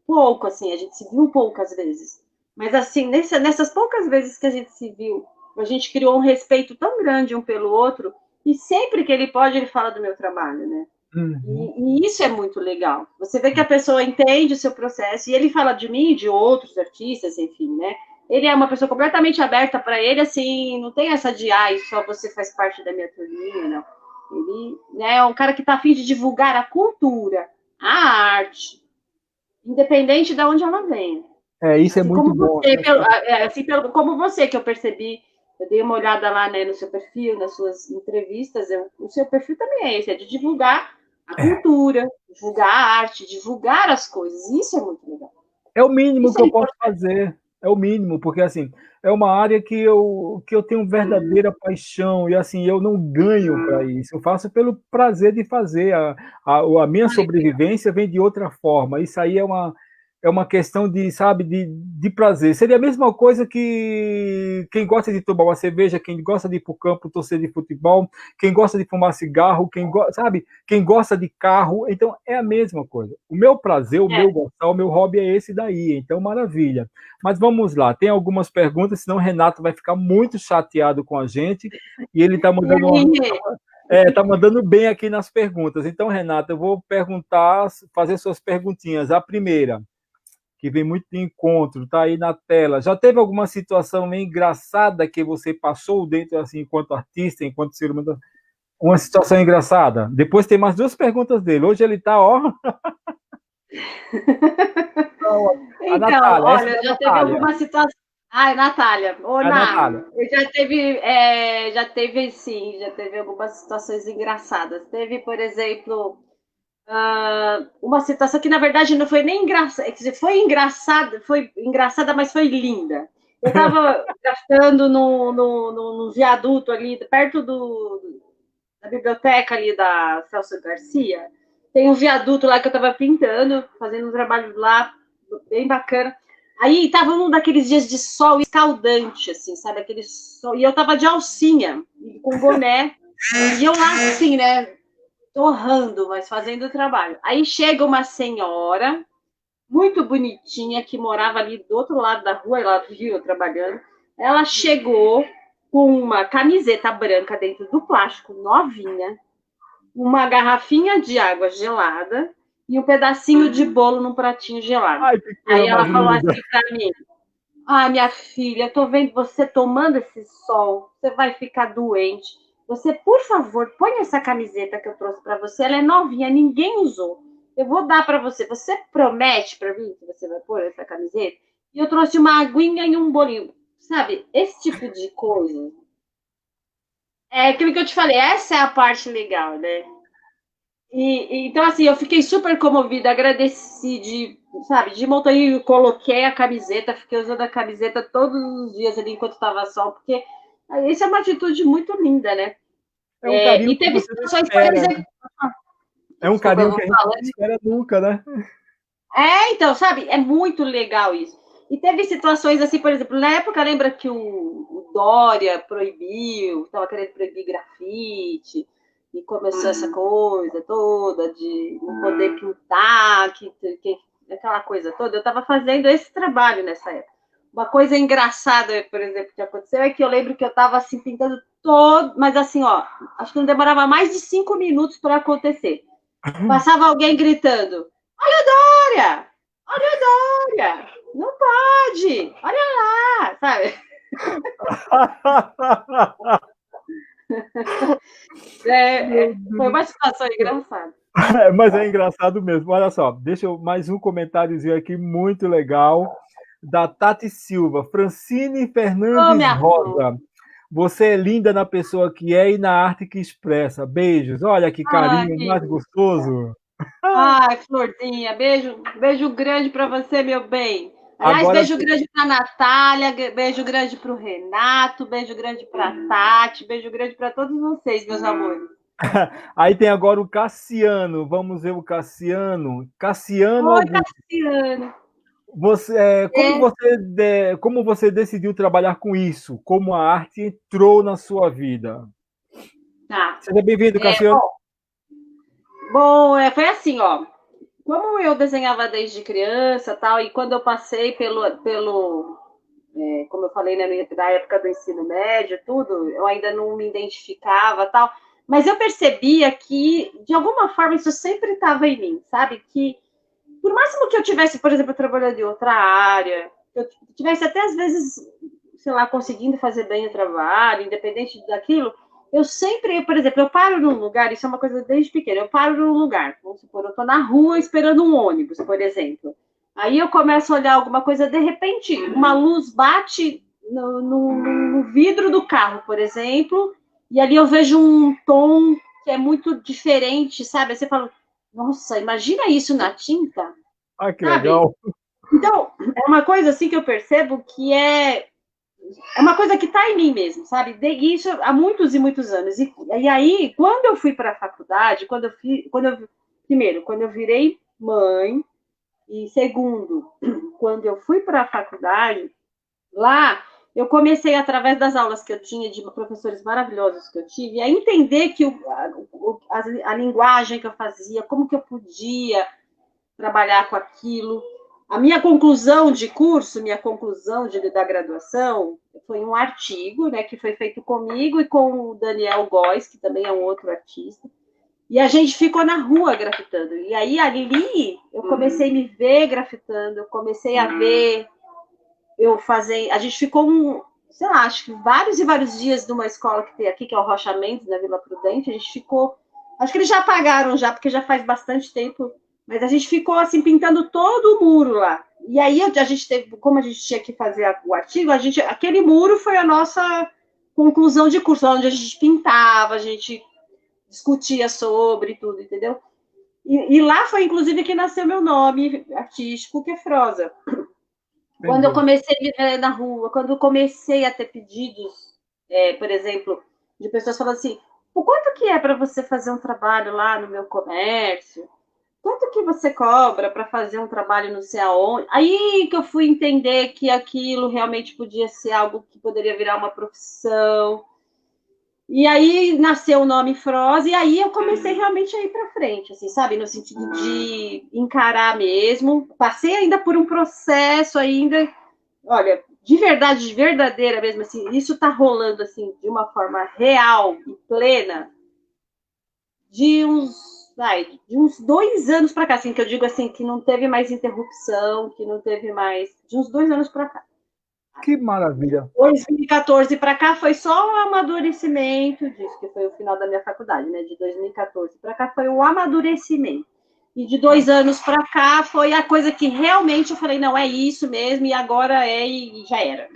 pouco, assim, a gente se viu poucas vezes. Mas, assim, nessas poucas vezes que a gente se viu, a gente criou um respeito tão grande um pelo outro, e sempre que ele pode, ele fala do meu trabalho, né? Uhum. E isso é muito legal. Você vê que a pessoa entende o seu processo, e ele fala de mim e de outros artistas, enfim, né? Ele é uma pessoa completamente aberta para ele, assim, não tem essa de, só você faz parte da minha turminha, não. Ele, né, é um cara que está a fim de divulgar a cultura, a arte, independente de onde ela venha. Isso é Assim muito como bom. você, como você que eu percebi, eu dei uma olhada lá, né, no seu perfil, nas suas entrevistas, o seu perfil também é esse, é de divulgar a cultura, divulgar a arte, divulgar as coisas. Isso é muito legal. É o mínimo Isso que é eu posso importante. fazer. É o mínimo, porque assim, é uma área que eu tenho verdadeira paixão e assim, eu não ganho para isso. Eu faço pelo prazer de fazer. A minha sobrevivência vem de outra forma. Isso aí é uma questão de, sabe, de prazer. Seria a mesma coisa que quem gosta de tomar uma cerveja, quem gosta de ir para o campo torcer de futebol, quem gosta de fumar cigarro, sabe, quem gosta de carro. Então é a mesma coisa. O meu prazer, o meu gostar, o meu hobby é esse daí. Então, maravilha. Mas vamos lá, tem algumas perguntas, senão o Renato vai ficar muito chateado com a gente e ele está E mandando aí, tá mandando bem aqui nas perguntas. Então, Renato, eu vou perguntar, fazer suas perguntinhas. A primeira, que vem muito de encontro, tá aí na tela. Já teve alguma situação meio engraçada que você passou dentro, assim, enquanto artista, enquanto ser humano? Uma situação engraçada? Depois tem mais duas perguntas dele. Hoje ele tá, ó. A então, Natália, essa é olha, da já teve Natália. alguma situação. Ai, Natália, ô A Ná, Natália. eu já teve sim, já teve algumas situações engraçadas. Teve, por exemplo, uma situação que na verdade não foi nem engraçada, quer dizer, foi engraçada, mas foi linda. Eu estava gastando no viaduto ali, perto da biblioteca ali da Celso Garcia. Tem um viaduto lá que eu estava pintando, fazendo um trabalho lá bem bacana. Aí estava um daqueles dias de sol escaldante, assim, sabe? Aquele sol. E eu estava de alcinha, com boné, e eu lá assim, né? Torrando, mas fazendo o trabalho. Aí chega uma senhora, muito bonitinha, que morava ali do outro lado da rua, ela viu eu trabalhando. Ela chegou com uma camiseta branca dentro do plástico, novinha, uma garrafinha de água gelada e um pedacinho de bolo num pratinho gelado. Ai, que Aí coisa ela mais falou linda. assim para mim: minha filha, tô vendo você tomando esse sol, você vai ficar doente. Você, por favor, põe essa camiseta que eu trouxe para você. Ela é novinha, ninguém usou. Eu vou dar para você. Você promete para mim que você vai pôr essa camiseta? E eu trouxe uma aguinha e um bolinho. Sabe, esse tipo de coisa. É aquilo que eu te falei, essa é a parte legal, né? Então, assim, eu fiquei super comovida, agradeci sabe, de montanha, eu coloquei a camiseta, fiquei usando a camiseta todos os dias ali enquanto estava sol, porque isso é uma atitude muito linda, né? É um carinho E que teve você não situações, por espera, né? exemplo, É um desculpa, eu carinho vou que a gente não falando. espera nunca, né? Então, sabe, é muito legal isso. E teve situações assim, por exemplo, na época, lembra que o Dória proibiu, estava querendo proibir grafite, e começou essa coisa toda de não poder pintar, aquela coisa toda. Eu estava fazendo esse trabalho nessa época. Uma coisa engraçada, por exemplo, que aconteceu é que eu lembro que eu estava assim pintando todo, mas assim, ó, acho que não demorava mais de 5 minutos para acontecer. Passava alguém gritando: Dória! Olha a Dória! Não pode! Olha lá! Sabe? Foi uma situação engraçada. Mas é engraçado mesmo. Olha só, deixa eu mais um comentáriozinho aqui muito legal da Tati Silva. Francine Ô, Fernandes minha flor. Rosa. Você é linda na pessoa que é e na arte que expressa. Beijos. Olha que Ai, carinho mais querida. gostoso. Ai, Florzinha, beijo, beijo grande para você, meu bem. Aliás, Agora, beijo grande para Natália, beijo grande para o Renato, beijo grande para Tati, beijo grande para todos vocês, meus amores. aí tem agora o Cassiano. Vamos ver o Cassiano. Cassiano Oi, Augusto. Cassiano. É, Como você decidiu trabalhar com isso? Como a arte entrou na sua vida? tá. Seja bem-vindo, É, Cassiano. bom, foi assim, ó. Como eu desenhava desde criança, tal, e quando eu passei como eu falei, né, na época do ensino médio, tudo, eu ainda não me identificava, tal, mas eu percebia que, de alguma forma, isso sempre estava em mim, sabe? Que, por máximo que eu tivesse, por exemplo, trabalhando em outra área, que eu tivesse até, às vezes, sei lá, conseguindo fazer bem o trabalho, independente daquilo, eu sempre, por exemplo, eu paro num lugar, isso é uma coisa desde pequena, eu paro num lugar, vamos supor, eu tô na rua esperando um ônibus, por exemplo. Aí eu começo a olhar alguma coisa, de repente, uma luz bate no vidro do carro, por exemplo, e ali eu vejo um tom que é muito diferente, sabe? Aí você fala, nossa, imagina isso na tinta, Ah, que sabe? legal. Então, é uma coisa assim que eu percebo que é uma coisa que está em mim mesmo, sabe? Isso há muitos e muitos anos. E aí, quando eu fui para a faculdade, primeiro, quando eu virei mãe, e segundo, quando eu fui para a faculdade, lá eu comecei, através das aulas que eu tinha, de professores maravilhosos que eu tive, a entender que a linguagem que eu fazia, como que eu podia trabalhar com aquilo. A minha conclusão de curso, minha conclusão da graduação, foi um artigo, né, que foi feito comigo e com o Daniel Góes, que também é um outro artista. E a gente ficou na rua grafitando. E aí, ali, eu comecei a me ver grafitando, eu comecei a ver, a gente ficou sei lá, acho que vários e vários dias numa escola que tem aqui, que é o Rocha Mendes, na Vila Prudente, a gente ficou, acho que eles já apagaram já, porque já faz bastante tempo, mas a gente ficou assim, pintando todo o muro lá. E aí a gente teve, como a gente tinha que fazer o artigo, aquele muro foi a nossa conclusão de curso, onde a gente pintava, a gente discutia sobre tudo, entendeu? E lá foi, inclusive, que nasceu meu nome artístico, que é Frosa. Quando eu Entendi. comecei a viver na rua, quando eu comecei a ter pedidos, por exemplo, de pessoas falando assim, o quanto que é para você fazer um trabalho lá no meu comércio? Quanto que você cobra para fazer um trabalho não sei aonde? Aí que eu fui entender que aquilo realmente podia ser algo que poderia virar uma profissão. E aí nasceu o nome Froz, e aí eu comecei realmente a ir para frente, assim, sabe? No sentido de encarar mesmo. Passei ainda por um processo ainda, olha, de verdade, de verdadeira mesmo, assim, isso tá rolando assim de uma forma real e plena de uns 2 anos para cá, assim, que eu digo assim, que não teve mais interrupção, que não teve mais, de uns 2 anos para cá. Que maravilha. 2014 para cá foi só o amadurecimento disso, que foi o final da minha faculdade, né? De 2014 para cá foi o amadurecimento. E de 2 anos para cá foi a coisa que realmente eu falei, não, é isso mesmo, e agora e já era.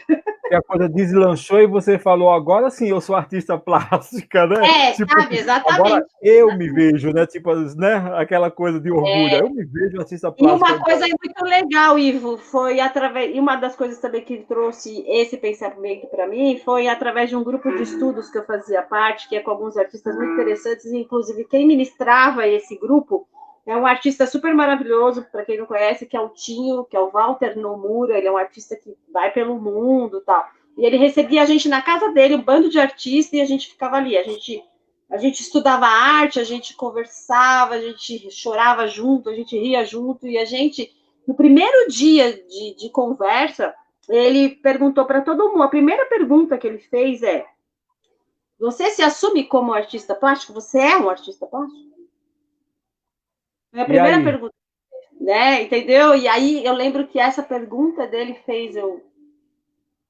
E a coisa deslanchou e você falou, agora sim, eu sou artista plástica, né? Tipo Sabe, assim, agora exatamente. eu me vejo, né? Tipo, né? Aquela coisa de orgulho. Eu me vejo artista E plástica uma agora. coisa muito legal, Ivo, foi através. E uma das coisas também que trouxe esse pensamento para mim foi através de um grupo de estudos que eu fazia parte, que é com alguns artistas muito interessantes, e inclusive quem ministrava esse grupo é um artista super maravilhoso, para quem não conhece, que é o Tinho, que é o Walter Nomura, ele é um artista que vai pelo mundo e tal. E ele recebia a gente na casa dele, um bando de artistas, e a gente ficava ali. A gente estudava arte, a gente conversava, a gente chorava junto, a gente ria junto, e a gente, no primeiro dia de conversa, ele perguntou para todo mundo, a primeira pergunta que ele fez é: você se assume como artista plástico? Você é um artista plástico? É a E primeira aí? pergunta, né? Entendeu? E aí eu lembro que essa pergunta dele fez eu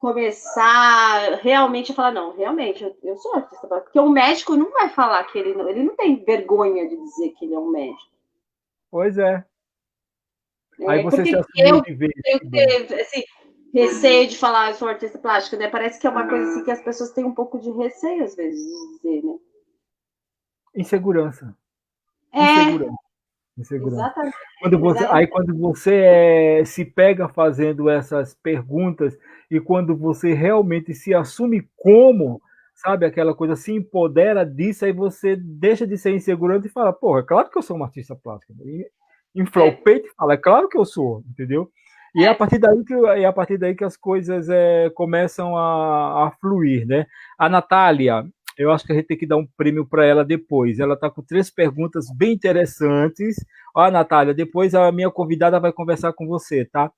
começar realmente a falar, não, realmente, eu sou artista plástico. Porque o médico não vai falar que ele não tem vergonha de dizer que ele é um médico. Pois é. Aí você se Porque assumiu eu de vez. tenho Que que bom. ter esse receio de falar eu sou artista plástica, né? Parece que é uma coisa assim que as pessoas têm um pouco de receio, às vezes, de dizer, né? Insegurança. É, Insegurança. Insegurança. exatamente. Aí Exatamente. quando você se pega fazendo essas perguntas e quando você realmente se assume como, sabe, aquela coisa, se empodera disso, aí você deixa de ser insegurante e fala, porra, é claro que eu sou um artista plástico. E infla o É, peito e fala, é claro que eu sou, entendeu? E é. é a partir daí que as coisas começam a fluir, né? A Natália, eu acho que a gente tem que dar um prêmio para ela depois. Ela está com 3 perguntas bem interessantes. Ó, Natália, depois a minha convidada vai conversar com você, tá?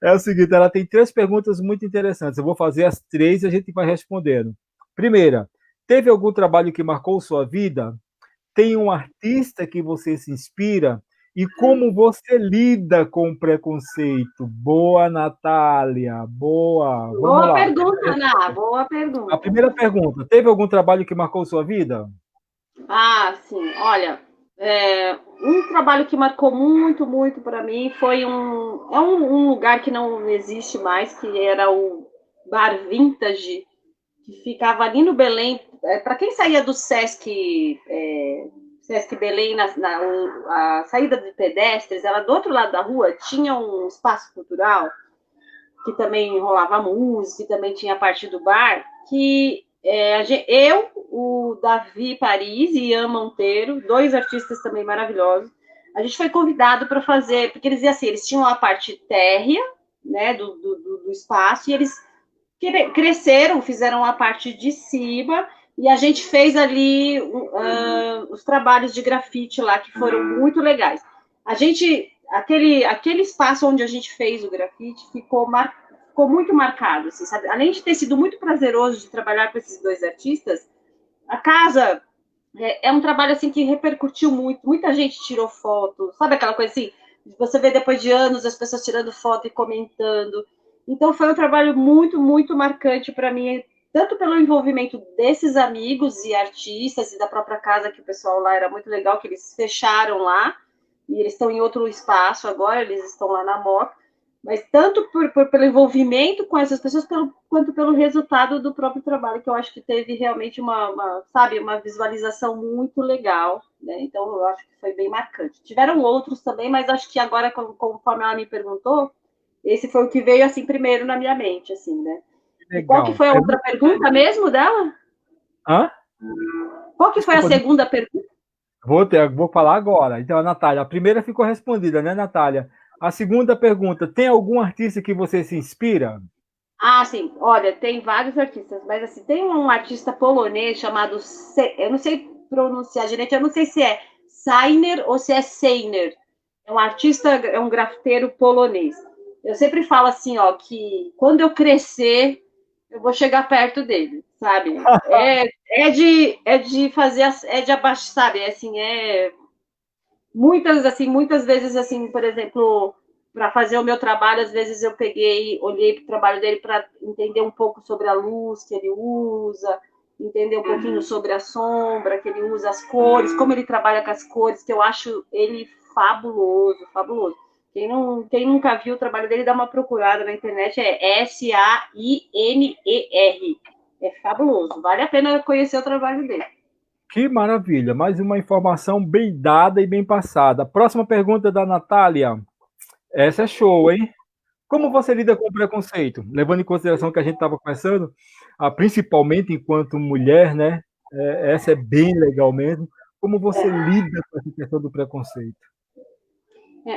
É o seguinte, ela tem 3 perguntas muito interessantes. Eu vou fazer as 3 e a gente vai respondendo. Primeira, teve algum trabalho que marcou sua vida? Tem um artista que você se inspira? E como você lida com o preconceito? Boa, Natália. Boa. Vamos Boa lá. pergunta, Ana. Boa A pergunta. primeira pergunta: teve algum trabalho que marcou sua vida? Ah, sim. Olha, um trabalho que marcou muito, muito para mim foi um lugar que não existe mais, que era o Bar Vintage, que ficava ali no Belém. Para quem saía do Sesc Belém, a saída de pedestres, ela do outro lado da rua tinha um espaço cultural que também rolava música, que também tinha a parte do bar, que eu, o Davi Paris e Ian Monteiro, 2 artistas também maravilhosos, a gente foi convidado para fazer, porque eles assim, eles tinham a parte térrea, né, do espaço, e eles cresceram, fizeram a parte de cima, e a gente fez ali os trabalhos de grafite lá, que foram muito legais. Aquele espaço onde a gente fez o grafite ficou muito marcado, assim, sabe? Além de ter sido muito prazeroso de trabalhar com esses 2 artistas, a casa é um trabalho assim que repercutiu muito, muita gente tirou foto, sabe aquela coisa assim? Você vê depois de anos as pessoas tirando foto e comentando. Então foi um trabalho muito, muito marcante para mim, tanto pelo envolvimento desses amigos e artistas e da própria casa, que o pessoal lá era muito legal, que eles fecharam lá, e eles estão em outro espaço agora, eles estão lá na Moca, mas tanto pelo envolvimento com essas pessoas, quanto pelo resultado do próprio trabalho, que eu acho que teve realmente sabe, uma visualização muito legal, né? Então eu acho que foi bem marcante. Tiveram outros também, mas acho que agora, conforme ela me perguntou, esse foi o que veio assim primeiro na minha mente, assim, né? E qual que Legal. foi a outra pergunta mesmo dela? Hã? Qual que foi a Desculpa, segunda pergunta? vou falar agora. Então, a Natália, a primeira ficou respondida, né, Natália? A segunda pergunta: tem algum artista que você se inspira? Ah, sim. Olha, tem vários artistas, mas assim, tem um artista polonês chamado, eu não sei pronunciar direito, eu não sei se é Sainer ou se é Seiner. É um artista, é um grafiteiro polonês. Eu sempre falo assim, ó, que quando eu crescer, eu vou chegar perto dele, sabe? É de fazer, é de abaixo, sabe? É assim, muitas vezes, assim, por exemplo, para fazer o meu trabalho, às vezes olhei para o trabalho dele para entender um pouco sobre a luz que ele usa. entender um pouquinho sobre a sombra, que ele usa as cores, como ele trabalha com as cores, que eu acho ele fabuloso, fabuloso. Quem nunca viu o trabalho dele, dá uma procurada na internet, é Sainer. É fabuloso, vale a pena conhecer o trabalho dele. Que maravilha, mais uma informação bem dada e bem passada. Próxima pergunta da Natália. Essa é show, hein? Como você lida com o preconceito? Levando em consideração que a gente estava conversando, principalmente enquanto mulher, né? Essa é bem legal mesmo. Como você lida com essa questão do preconceito?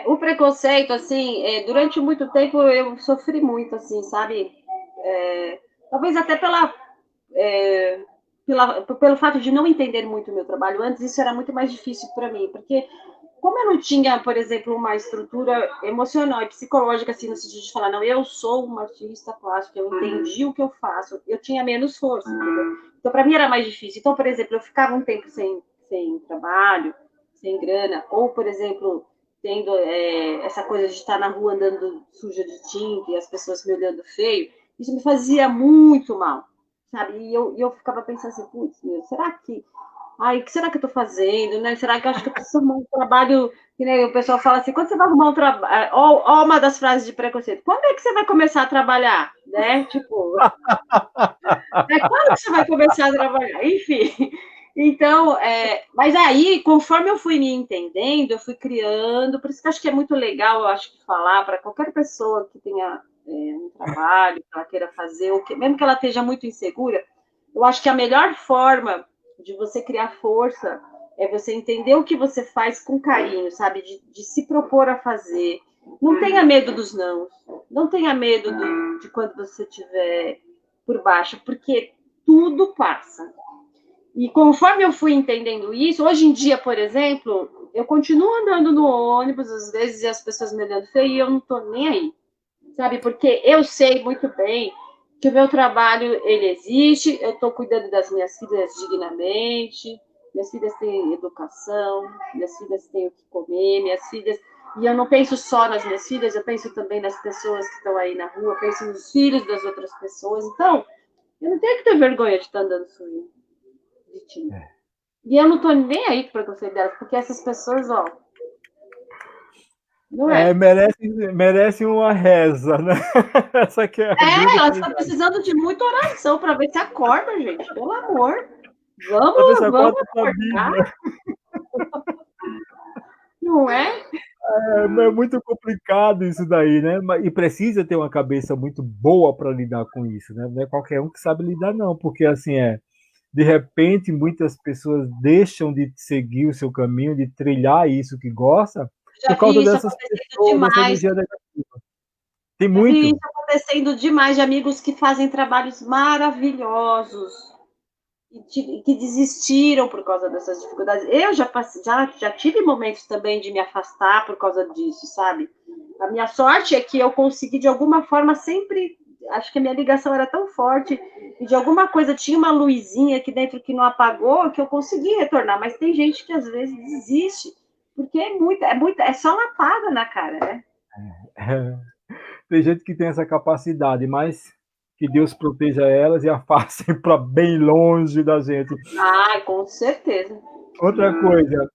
O preconceito, assim, durante muito tempo eu sofri muito, assim, sabe? Talvez até pelo fato de não entender muito o meu trabalho antes, isso era muito mais difícil para mim, porque como eu não tinha, por exemplo, uma estrutura emocional e psicológica, assim, no sentido de falar, não, eu sou uma artista plástica, eu entendi o que eu faço, eu tinha menos força, entendeu? Então, para mim era mais difícil. Então, por exemplo, eu ficava um tempo sem trabalho, sem grana, ou, por exemplo, tendo essa coisa de estar na rua andando suja de tinta e as pessoas me olhando feio, isso me fazia muito mal, sabe? E eu ficava pensando assim, putz, será que o que será que eu tô fazendo, né? Será que eu acho que eu preciso arrumar um trabalho? Que, né, o pessoal fala assim, quando você vai arrumar um trabalho? Ó, uma das frases de preconceito. Quando é que você vai começar a trabalhar? Né? Tipo, quando que você vai começar a trabalhar? Enfim. Então, mas aí, conforme eu fui me entendendo, eu fui criando, por isso que eu acho que é muito legal, eu acho que falar para qualquer pessoa que tenha um trabalho, que ela queira fazer, ou que, mesmo que ela esteja muito insegura, eu acho que a melhor forma de você criar força é você entender o que você faz com carinho, sabe? De se propor a fazer. Não tenha medo dos não. Não tenha medo de quando você estiver por baixo, porque tudo passa. E conforme eu fui entendendo isso, hoje em dia, por exemplo, eu continuo andando no ônibus, às vezes, e as pessoas me olhando feio, e eu não tô nem aí, sabe? Porque eu sei muito bem que o meu trabalho, ele existe, eu estou cuidando das minhas filhas dignamente, minhas filhas têm educação, minhas filhas têm o que comer, minhas filhas... E eu não penso só nas minhas filhas, eu penso também nas pessoas que estão aí na rua, penso nos filhos das outras pessoas. Então, eu não tenho que ter vergonha de estar andando sujo de tinta. E eu não tô nem aí com o preconceito delas, porque essas pessoas, ó, não é. Merece uma reza, né? Essa aqui é a grande Elas estão realidade. precisando de muita oração para ver se acorda, gente. Pelo amor. A pessoa Vamos acorda para a acordar, Bíblia. não é? É muito complicado isso daí, né? E precisa ter uma cabeça muito boa para lidar com isso, né? Não é qualquer um que sabe lidar, não, porque assim de repente muitas pessoas deixam de seguir o seu caminho, de trilhar isso que gosta, Já por causa vi isso dessas acontecendo pessoas, dessa demais. energia negativa. Tem Já vi muito. isso acontecendo demais de amigos que fazem trabalhos maravilhosos e que desistiram por causa dessas dificuldades. Eu já tive momentos também de me afastar por causa disso, sabe? A minha sorte é que eu consegui, de alguma forma, sempre. Acho que a minha ligação era tão forte e de alguma coisa tinha uma luzinha aqui dentro que não apagou, que eu consegui retornar. Mas tem gente que às vezes desiste, porque é só lapada na cara, né? Tem gente que tem essa capacidade, mas que Deus proteja elas e afaste para bem longe da gente. Ah, com certeza. Outra coisa,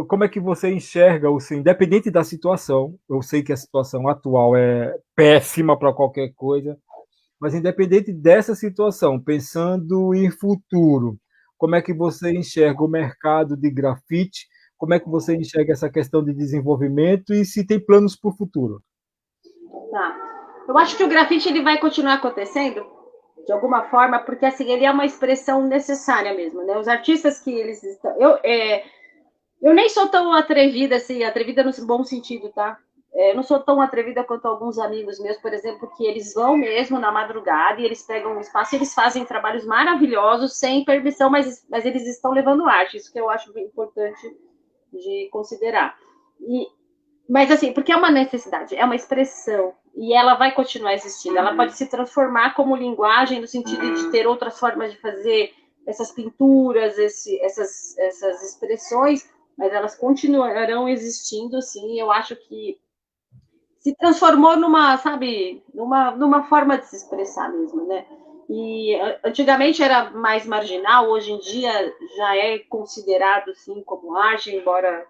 como é que você enxerga o seu, independente da situação, eu sei que a situação atual é péssima para qualquer coisa, mas independente dessa situação, pensando em futuro, como é que você enxerga o mercado de grafite? Como é que você enxerga essa questão de desenvolvimento e se tem planos para o futuro? Tá. Eu acho que o grafite ele vai continuar acontecendo de alguma forma, porque assim, ele é uma expressão necessária mesmo, né? Os artistas que eles estão. Eu nem sou tão atrevida, assim, atrevida no bom sentido, tá? Eu não sou tão atrevida quanto alguns amigos meus, por exemplo, que eles vão mesmo na madrugada e eles pegam um espaço e eles fazem trabalhos maravilhosos sem permissão, mas eles estão levando arte, isso que eu acho importante de considerar. Mas assim, porque é uma necessidade, é uma expressão, e ela vai continuar existindo. Ela pode se transformar como linguagem, no sentido de ter outras formas de fazer essas pinturas, essas expressões, mas elas continuarão existindo, sim. Eu acho que se transformou numa, sabe, numa forma de se expressar mesmo, né? E antigamente era mais marginal, hoje em dia já é considerado sim como arte, embora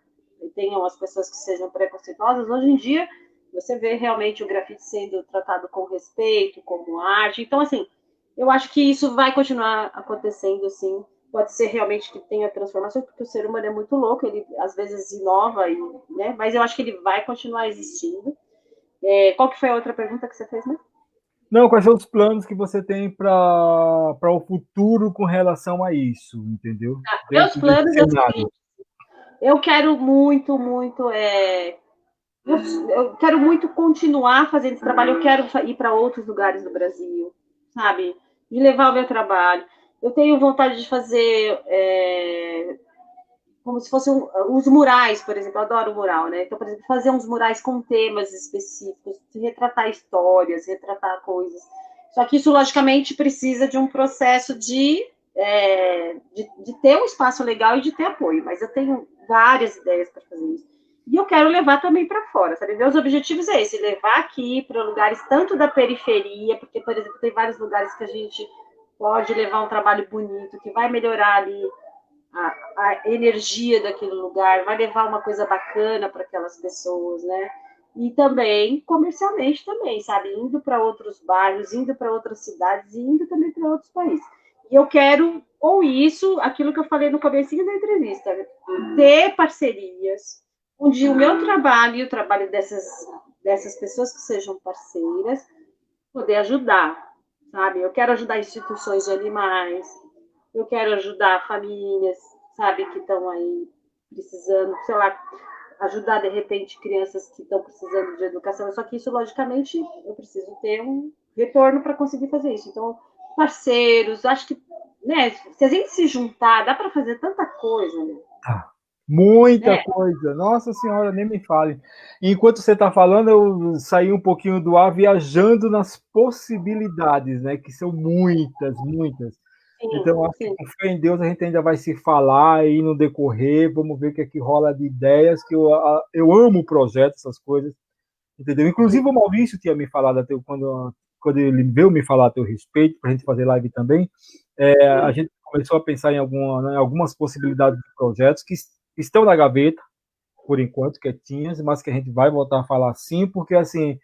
tenham as pessoas que sejam preconceituosas. Hoje em dia você vê realmente o grafite sendo tratado com respeito, como arte. Então, assim, eu acho que isso vai continuar acontecendo, assim. Pode ser realmente que tenha transformação, porque o ser humano é muito louco, ele às vezes inova, né? Mas eu acho que ele vai continuar existindo. Qual que foi a outra pergunta que você fez, né? Não, quais são os planos que você tem para o futuro com relação a isso, entendeu? Meus Dentro desse planos é o cenário. seguinte, eu quero muito, muito. Eu quero muito continuar fazendo esse trabalho. Eu quero ir para outros lugares do Brasil, sabe? De levar o meu trabalho. Eu tenho vontade de fazer como se fossem uns murais, por exemplo. Eu adoro mural, né? Então, por exemplo, fazer uns murais com temas específicos, retratar histórias, retratar coisas. Só que isso, logicamente, precisa de um processo de ter um espaço legal e de ter apoio. Mas eu tenho várias ideias para fazer isso. E eu quero levar também para fora, sabe? Meus objetivos é esse, levar aqui para lugares tanto da periferia, porque, por exemplo, tem vários lugares que a gente pode levar um trabalho bonito, que vai melhorar ali a energia daquele lugar, vai levar uma coisa bacana para aquelas pessoas, né? E também comercialmente também, sabe? Indo para outros bairros, indo para outras cidades e indo também para outros países. E eu quero, ou isso, aquilo que eu falei no começo da entrevista, ter parcerias, onde o meu trabalho e o trabalho dessas pessoas que sejam parceiras, poder ajudar, sabe? Eu quero ajudar instituições de animais, eu quero ajudar famílias, sabe, que estão aí precisando, sei lá, ajudar de repente crianças que estão precisando de educação. Só que isso, logicamente, eu preciso ter um retorno para conseguir fazer isso. Então, parceiros, acho que, né, se a gente se juntar, dá para fazer tanta coisa, Muita né? coisa. Nossa Senhora, nem me fale. Enquanto você está falando, eu saí um pouquinho do ar viajando nas possibilidades, né? Que são muitas, muitas. Sim, Então, acho que sim, com fé em Deus a gente ainda vai se falar aí no decorrer. Vamos ver o que é que rola de ideias, que eu amo o projeto, essas coisas, entendeu? Inclusive o Maurício tinha me falado até quando ele veio me falar a teu respeito, para a gente fazer live também. A sim. gente começou a pensar né, algumas possibilidades de projetos que estão na gaveta, por enquanto, quietinhas, mas que a gente vai voltar a falar sim, porque assim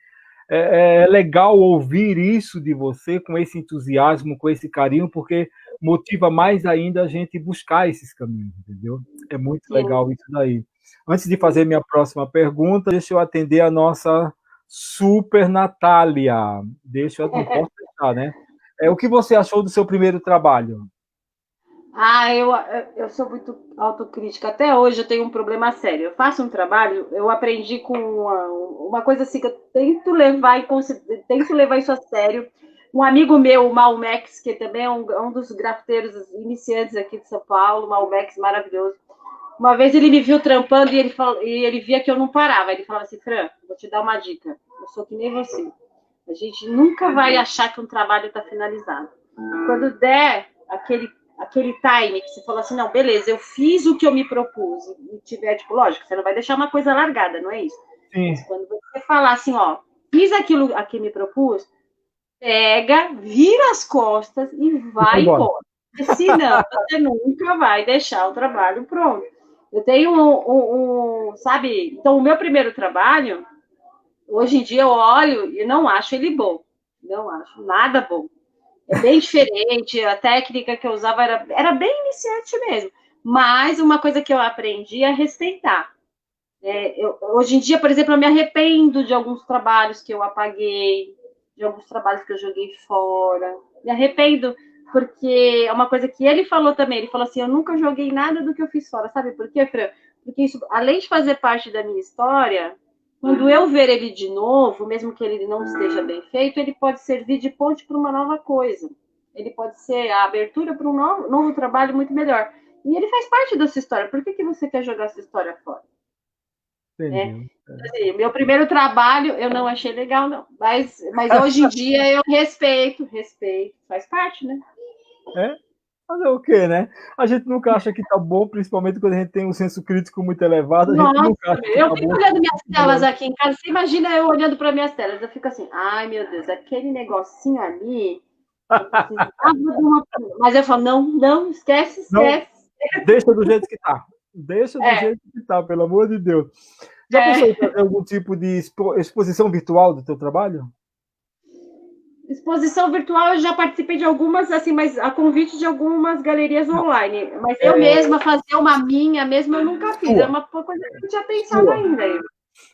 é legal ouvir isso de você com esse entusiasmo, com esse carinho, porque motiva mais ainda a gente buscar esses caminhos, entendeu? É muito Sim. legal isso daí. Antes de fazer minha próxima pergunta, deixa eu atender a nossa super Natália. Não posso deixar, né? O que você achou do seu primeiro trabalho? Ah, eu sou muito autocrítica. Até hoje eu tenho um problema sério. Eu faço um trabalho, eu aprendi com uma coisa assim que eu tento levar isso a sério. Um amigo meu, o Malmex, que também é um dos grafiteiros iniciantes aqui de São Paulo, Malmex maravilhoso. Uma vez ele me viu trampando e ele via que eu não parava. Ele falava assim, Fran, vou te dar uma dica. Eu sou que nem você. A gente nunca vai achar que um trabalho está finalizado. Quando der aquele time que você falou assim, não, beleza, eu fiz o que eu me propus e tiver, tipo, lógico, você não vai deixar uma coisa largada, não é isso? Sim, Mas quando você falar assim, ó, fiz aquilo a que me propus, pega, vira as costas e e vai vai embora. embora. Porque senão você nunca vai deixar o trabalho pronto. Eu tenho sabe? Então, o meu primeiro trabalho, hoje em dia eu olho e não acho ele bom. Não acho nada bom. É bem diferente, a técnica que eu usava era bem iniciante mesmo. Mas uma coisa que eu aprendi é respeitar. Hoje em dia, por exemplo, eu me arrependo de alguns trabalhos que eu apaguei, de alguns trabalhos que eu joguei fora. Me arrependo porque é uma coisa que ele falou também. Ele falou assim: eu nunca joguei nada do que eu fiz fora. Sabe por quê, Fran? Porque isso, além de fazer parte da minha história, quando eu ver ele de novo, mesmo que ele não esteja bem feito, ele pode servir de ponte para uma nova coisa. Ele pode ser a abertura para um novo trabalho muito melhor. E ele faz parte da sua história. Por que você quer jogar sua história fora? Né? Entendeu? Assim, meu primeiro trabalho eu não achei legal, não. Mas hoje em dia eu respeito, faz parte, né? É? Fazer o quê, né? A gente nunca acha que tá bom, principalmente quando a gente tem um senso crítico muito elevado, a gente Nossa, nunca acha que eu tá fico bom. olhando minhas telas aqui em casa. Você imagina eu olhando para minhas telas? Eu fico assim, ai meu Deus, aquele negocinho ali. Eu precisava de uma... Mas eu falo, não, não, esquece, Não, esquece. deixa do jeito que está. Deixa do É, jeito que está, pelo amor de Deus. Já pensou em é. fazer algum tipo de exposição virtual do teu trabalho? Exposição virtual, eu já participei de algumas, assim, mas a convite de algumas galerias Não, online. Mas eu é mesma fazer uma minha mesmo, eu nunca fiz. É sua, uma coisa que eu não tinha pensado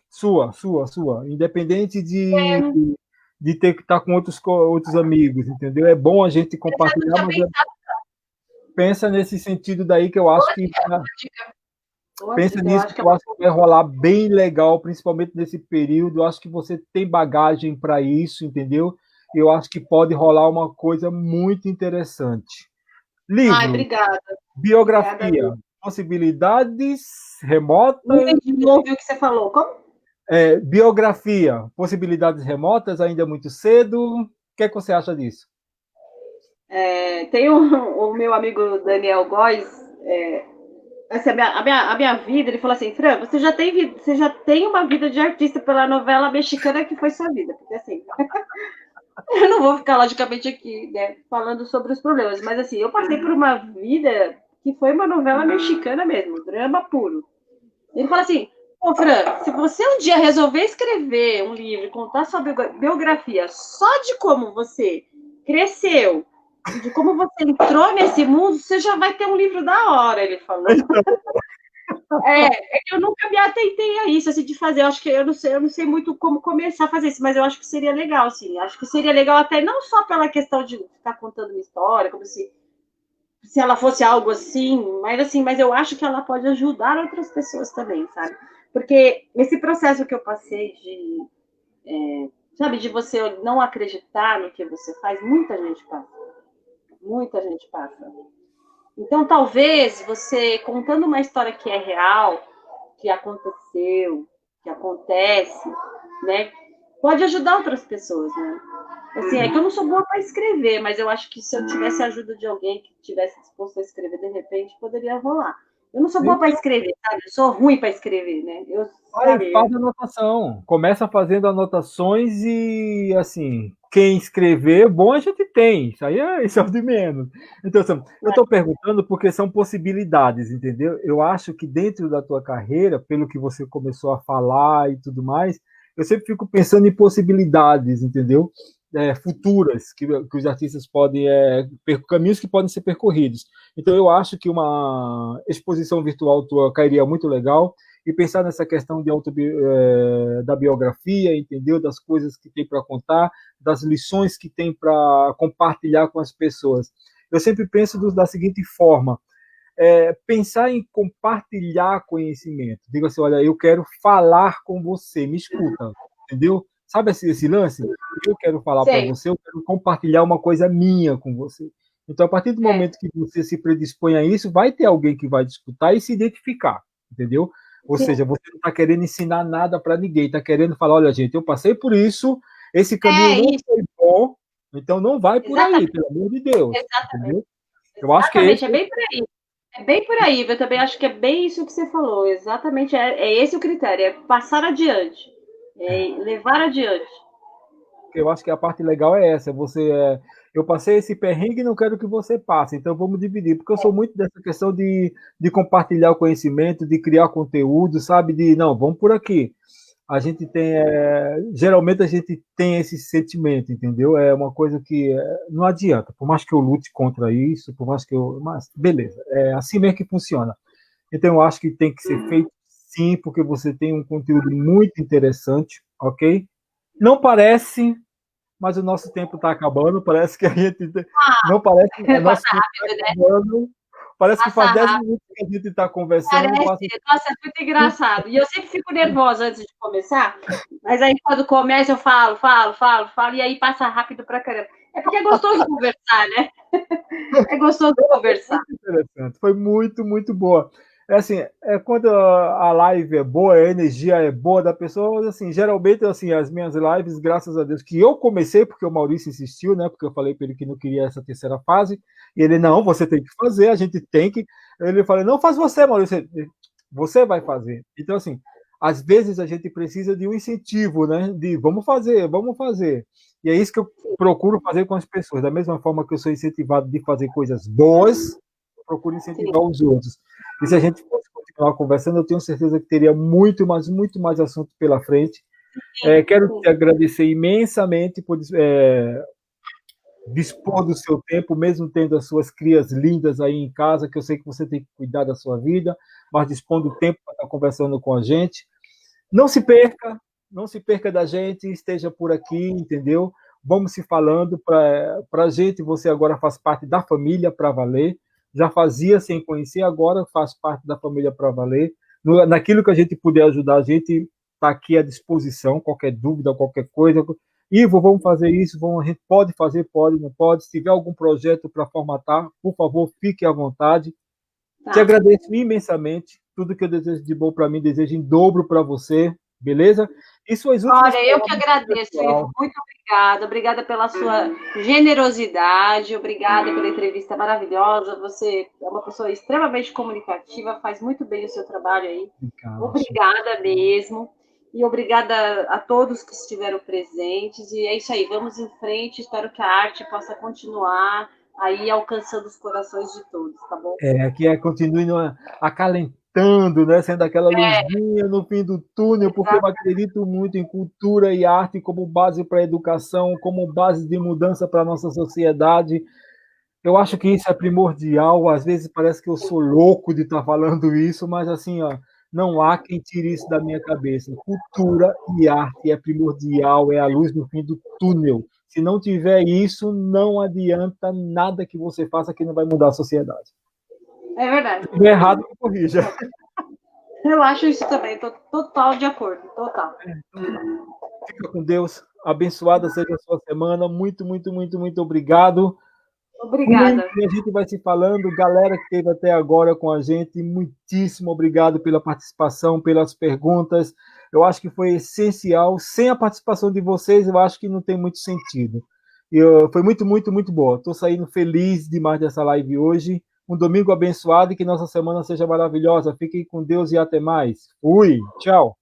sua, ainda. sua. Independente de ter que estar com outros amigos, entendeu? É bom a gente Eu não compartilhar, tinha mas pensado. pensa nesse sentido daí que eu acho que Boa pensa dica, eu nisso acho que que é eu uma... acho que vai rolar bem legal, principalmente nesse período. Eu acho que você tem bagagem para isso, entendeu? Eu acho que pode rolar uma coisa muito interessante. Ai, Livro, obrigada. Obrigada biografia, mesmo. possibilidades Não remotas, entendi, não ouvi o que você falou. Como? biografia, possibilidades remotas, ainda é muito cedo. O que é que você acha disso? É, tem o meu amigo Daniel Góes, assim, a minha vida, ele falou assim, Fran, você já tem uma vida de artista pela novela mexicana que foi sua vida. Porque assim, eu não vou ficar logicamente aqui, né, falando sobre os problemas, mas assim, eu passei por uma vida que foi uma novela mexicana mesmo, drama puro. Ele fala assim, ô Fran, se você um dia resolver escrever um livro, contar sua biografia só de como você cresceu, de como você entrou nesse mundo, você já vai ter um livro da hora, ele falou. Então, É que eu nunca me atentei a isso, assim, de fazer. Eu acho que eu não sei muito como começar a fazer isso, mas eu acho que seria legal, sim. Acho que seria legal até não só pela questão de ficar contando uma história, como se ela fosse algo assim, mas eu acho que ela pode ajudar outras pessoas também, sabe? Porque esse processo que eu passei sabe, de você não acreditar no que você faz, muita gente passa. Muita gente passa. Então, talvez você contando uma história que é real, que aconteceu, que acontece, né? Pode ajudar outras pessoas, né? Assim, é que eu não sou boa para escrever, mas eu acho que se eu tivesse a ajuda de alguém que tivesse disposto a escrever, de repente, poderia rolar. Eu não sou boa para então, escrever, sabe? Eu sou ruim para escrever, né? Eu, vai, sabe, faz anotação. Começa fazendo anotações e, assim, quem escrever, bom a gente tem. Isso é o de menos. Então, assim, eu estou perguntando porque são possibilidades, entendeu? Eu acho que dentro da tua carreira, pelo que você começou a falar e tudo mais, eu sempre fico pensando em possibilidades, entendeu? Futuras que os artistas podem, caminhos que podem ser percorridos. Então, eu acho que uma exposição virtual tua cairia muito legal e pensar nessa questão da biografia, entendeu? Das coisas que tem para contar, das lições que tem para compartilhar com as pessoas. Eu sempre penso da seguinte forma: pensar em compartilhar conhecimento. Diga assim, olha, eu quero falar com você, me escuta, entendeu? Sabe esse lance? Eu quero falar para sei. você, eu quero compartilhar uma coisa minha com você. Então, a partir do É, momento que você se predispõe a isso, vai ter alguém que vai te escutar e se identificar, entendeu? Ou sim. seja, você não está querendo ensinar nada para ninguém, está querendo falar, olha, gente, eu passei por isso, esse caminho É não isso, foi bom, então não vai por aí, exatamente, pelo amor de Deus, exatamente, entendeu? Eu acho que esse exatamente, é bem por aí. É bem por aí, eu também acho que é bem isso que você falou, exatamente, é esse o critério, é passar adiante, é levar adiante. eu acho que a parte legal é essa. Eu passei esse perrengue e não quero que você passe. Então vamos dividir, porque eu sou muito dessa questão de compartilhar o conhecimento, de criar conteúdo, sabe? De não, vamos por aqui. A gente tem, geralmente a gente tem esse sentimento, entendeu? É uma coisa que não adianta. Por mais que eu lute contra isso, por mais que mas beleza, é assim mesmo que funciona. Então eu acho que tem que ser feito sim, porque você tem um conteúdo muito interessante, ok? Não parece, mas o nosso tempo está acabando. Parece que a gente. Não parece, o nosso Passa tempo está rápido, né? acabando. Parece que faz Passa 10 rápido. minutos que a gente está conversando. Parece, Passa nossa, é muito super engraçado. E eu sempre fico nervosa antes de começar, mas aí quando começa eu falo, e aí passa rápido pra caramba. É porque é gostoso conversar, né? É gostoso conversar. muito interessante. Foi muito, muito boa. É assim, quando a live é boa, a energia é boa da pessoa, assim, geralmente, assim, as minhas lives, graças a Deus, que eu comecei, porque o Maurício insistiu, né, porque eu falei para ele que não queria essa terceira fase, e ele, não, você tem que fazer, a gente tem que, ele falou, não, faz você, Maurício, você vai fazer. Então, assim, às vezes a gente precisa de um incentivo, né? De vamos fazer, vamos fazer. E é isso que eu procuro fazer com as pessoas. Da mesma forma que eu sou incentivado de fazer coisas boas, eu procuro incentivar os outros. E se a gente fosse continuar conversando, eu tenho certeza que teria muito mais assunto pela frente. Quero te agradecer imensamente por dispor do seu tempo, mesmo tendo as suas crias lindas aí em casa, que eu sei que você tem que cuidar da sua vida, mas dispor do tempo para estar conversando com a gente. Não se perca, não se perca da gente, esteja por aqui, entendeu? Vamos se falando para a gente. Você agora faz parte da família para valer. Já fazia sem conhecer, agora faz parte da família para valer. Naquilo que a gente puder ajudar, a gente está aqui à disposição. Qualquer dúvida, qualquer coisa. Ivo, vamos fazer isso, a gente pode fazer, pode, não pode. Se tiver algum projeto para formatar, por favor, fique à vontade. Te agradeço imensamente. Tudo que eu desejo de bom para mim, desejo em dobro para você, beleza? E suas últimas Olha, eu que agradeço, Ivo. Muito obrigada. Obrigada pela sua generosidade, obrigada pela entrevista maravilhosa. Você é uma pessoa extremamente comunicativa, faz muito bem o seu trabalho aí. Obrigada mesmo. E obrigada a todos que estiveram presentes. E é isso aí, vamos em frente. Espero que a arte possa continuar aí alcançando os corações de todos, tá bom? Que continue acalentando, né? Sendo aquela luzinha no fim do túnel, porque eu acredito muito em cultura e arte como base para a educação, como base de mudança para a nossa sociedade. Eu acho que isso é primordial. Às vezes parece que eu sou louco de estar falando isso, mas assim, ó, não há quem tire isso da minha cabeça. Cultura e arte é primordial, é a luz no fim do túnel. Se não tiver isso, não adianta nada que você faça que não vai mudar a sociedade. É verdade. Se estiver errado, me corrija. Eu acho isso também, estou total de acordo, total. Fica com Deus, abençoada seja a sua semana, muito obrigado. Obrigada. E a gente vai se falando, galera que esteve até agora com a gente, muitíssimo obrigado pela participação, pelas perguntas, eu acho que foi essencial, sem a participação de vocês, eu acho que não tem muito sentido. Foi muito boa, estou saindo feliz demais dessa live hoje, um domingo abençoado e que nossa semana seja maravilhosa, fiquem com Deus e até mais. Fui, tchau.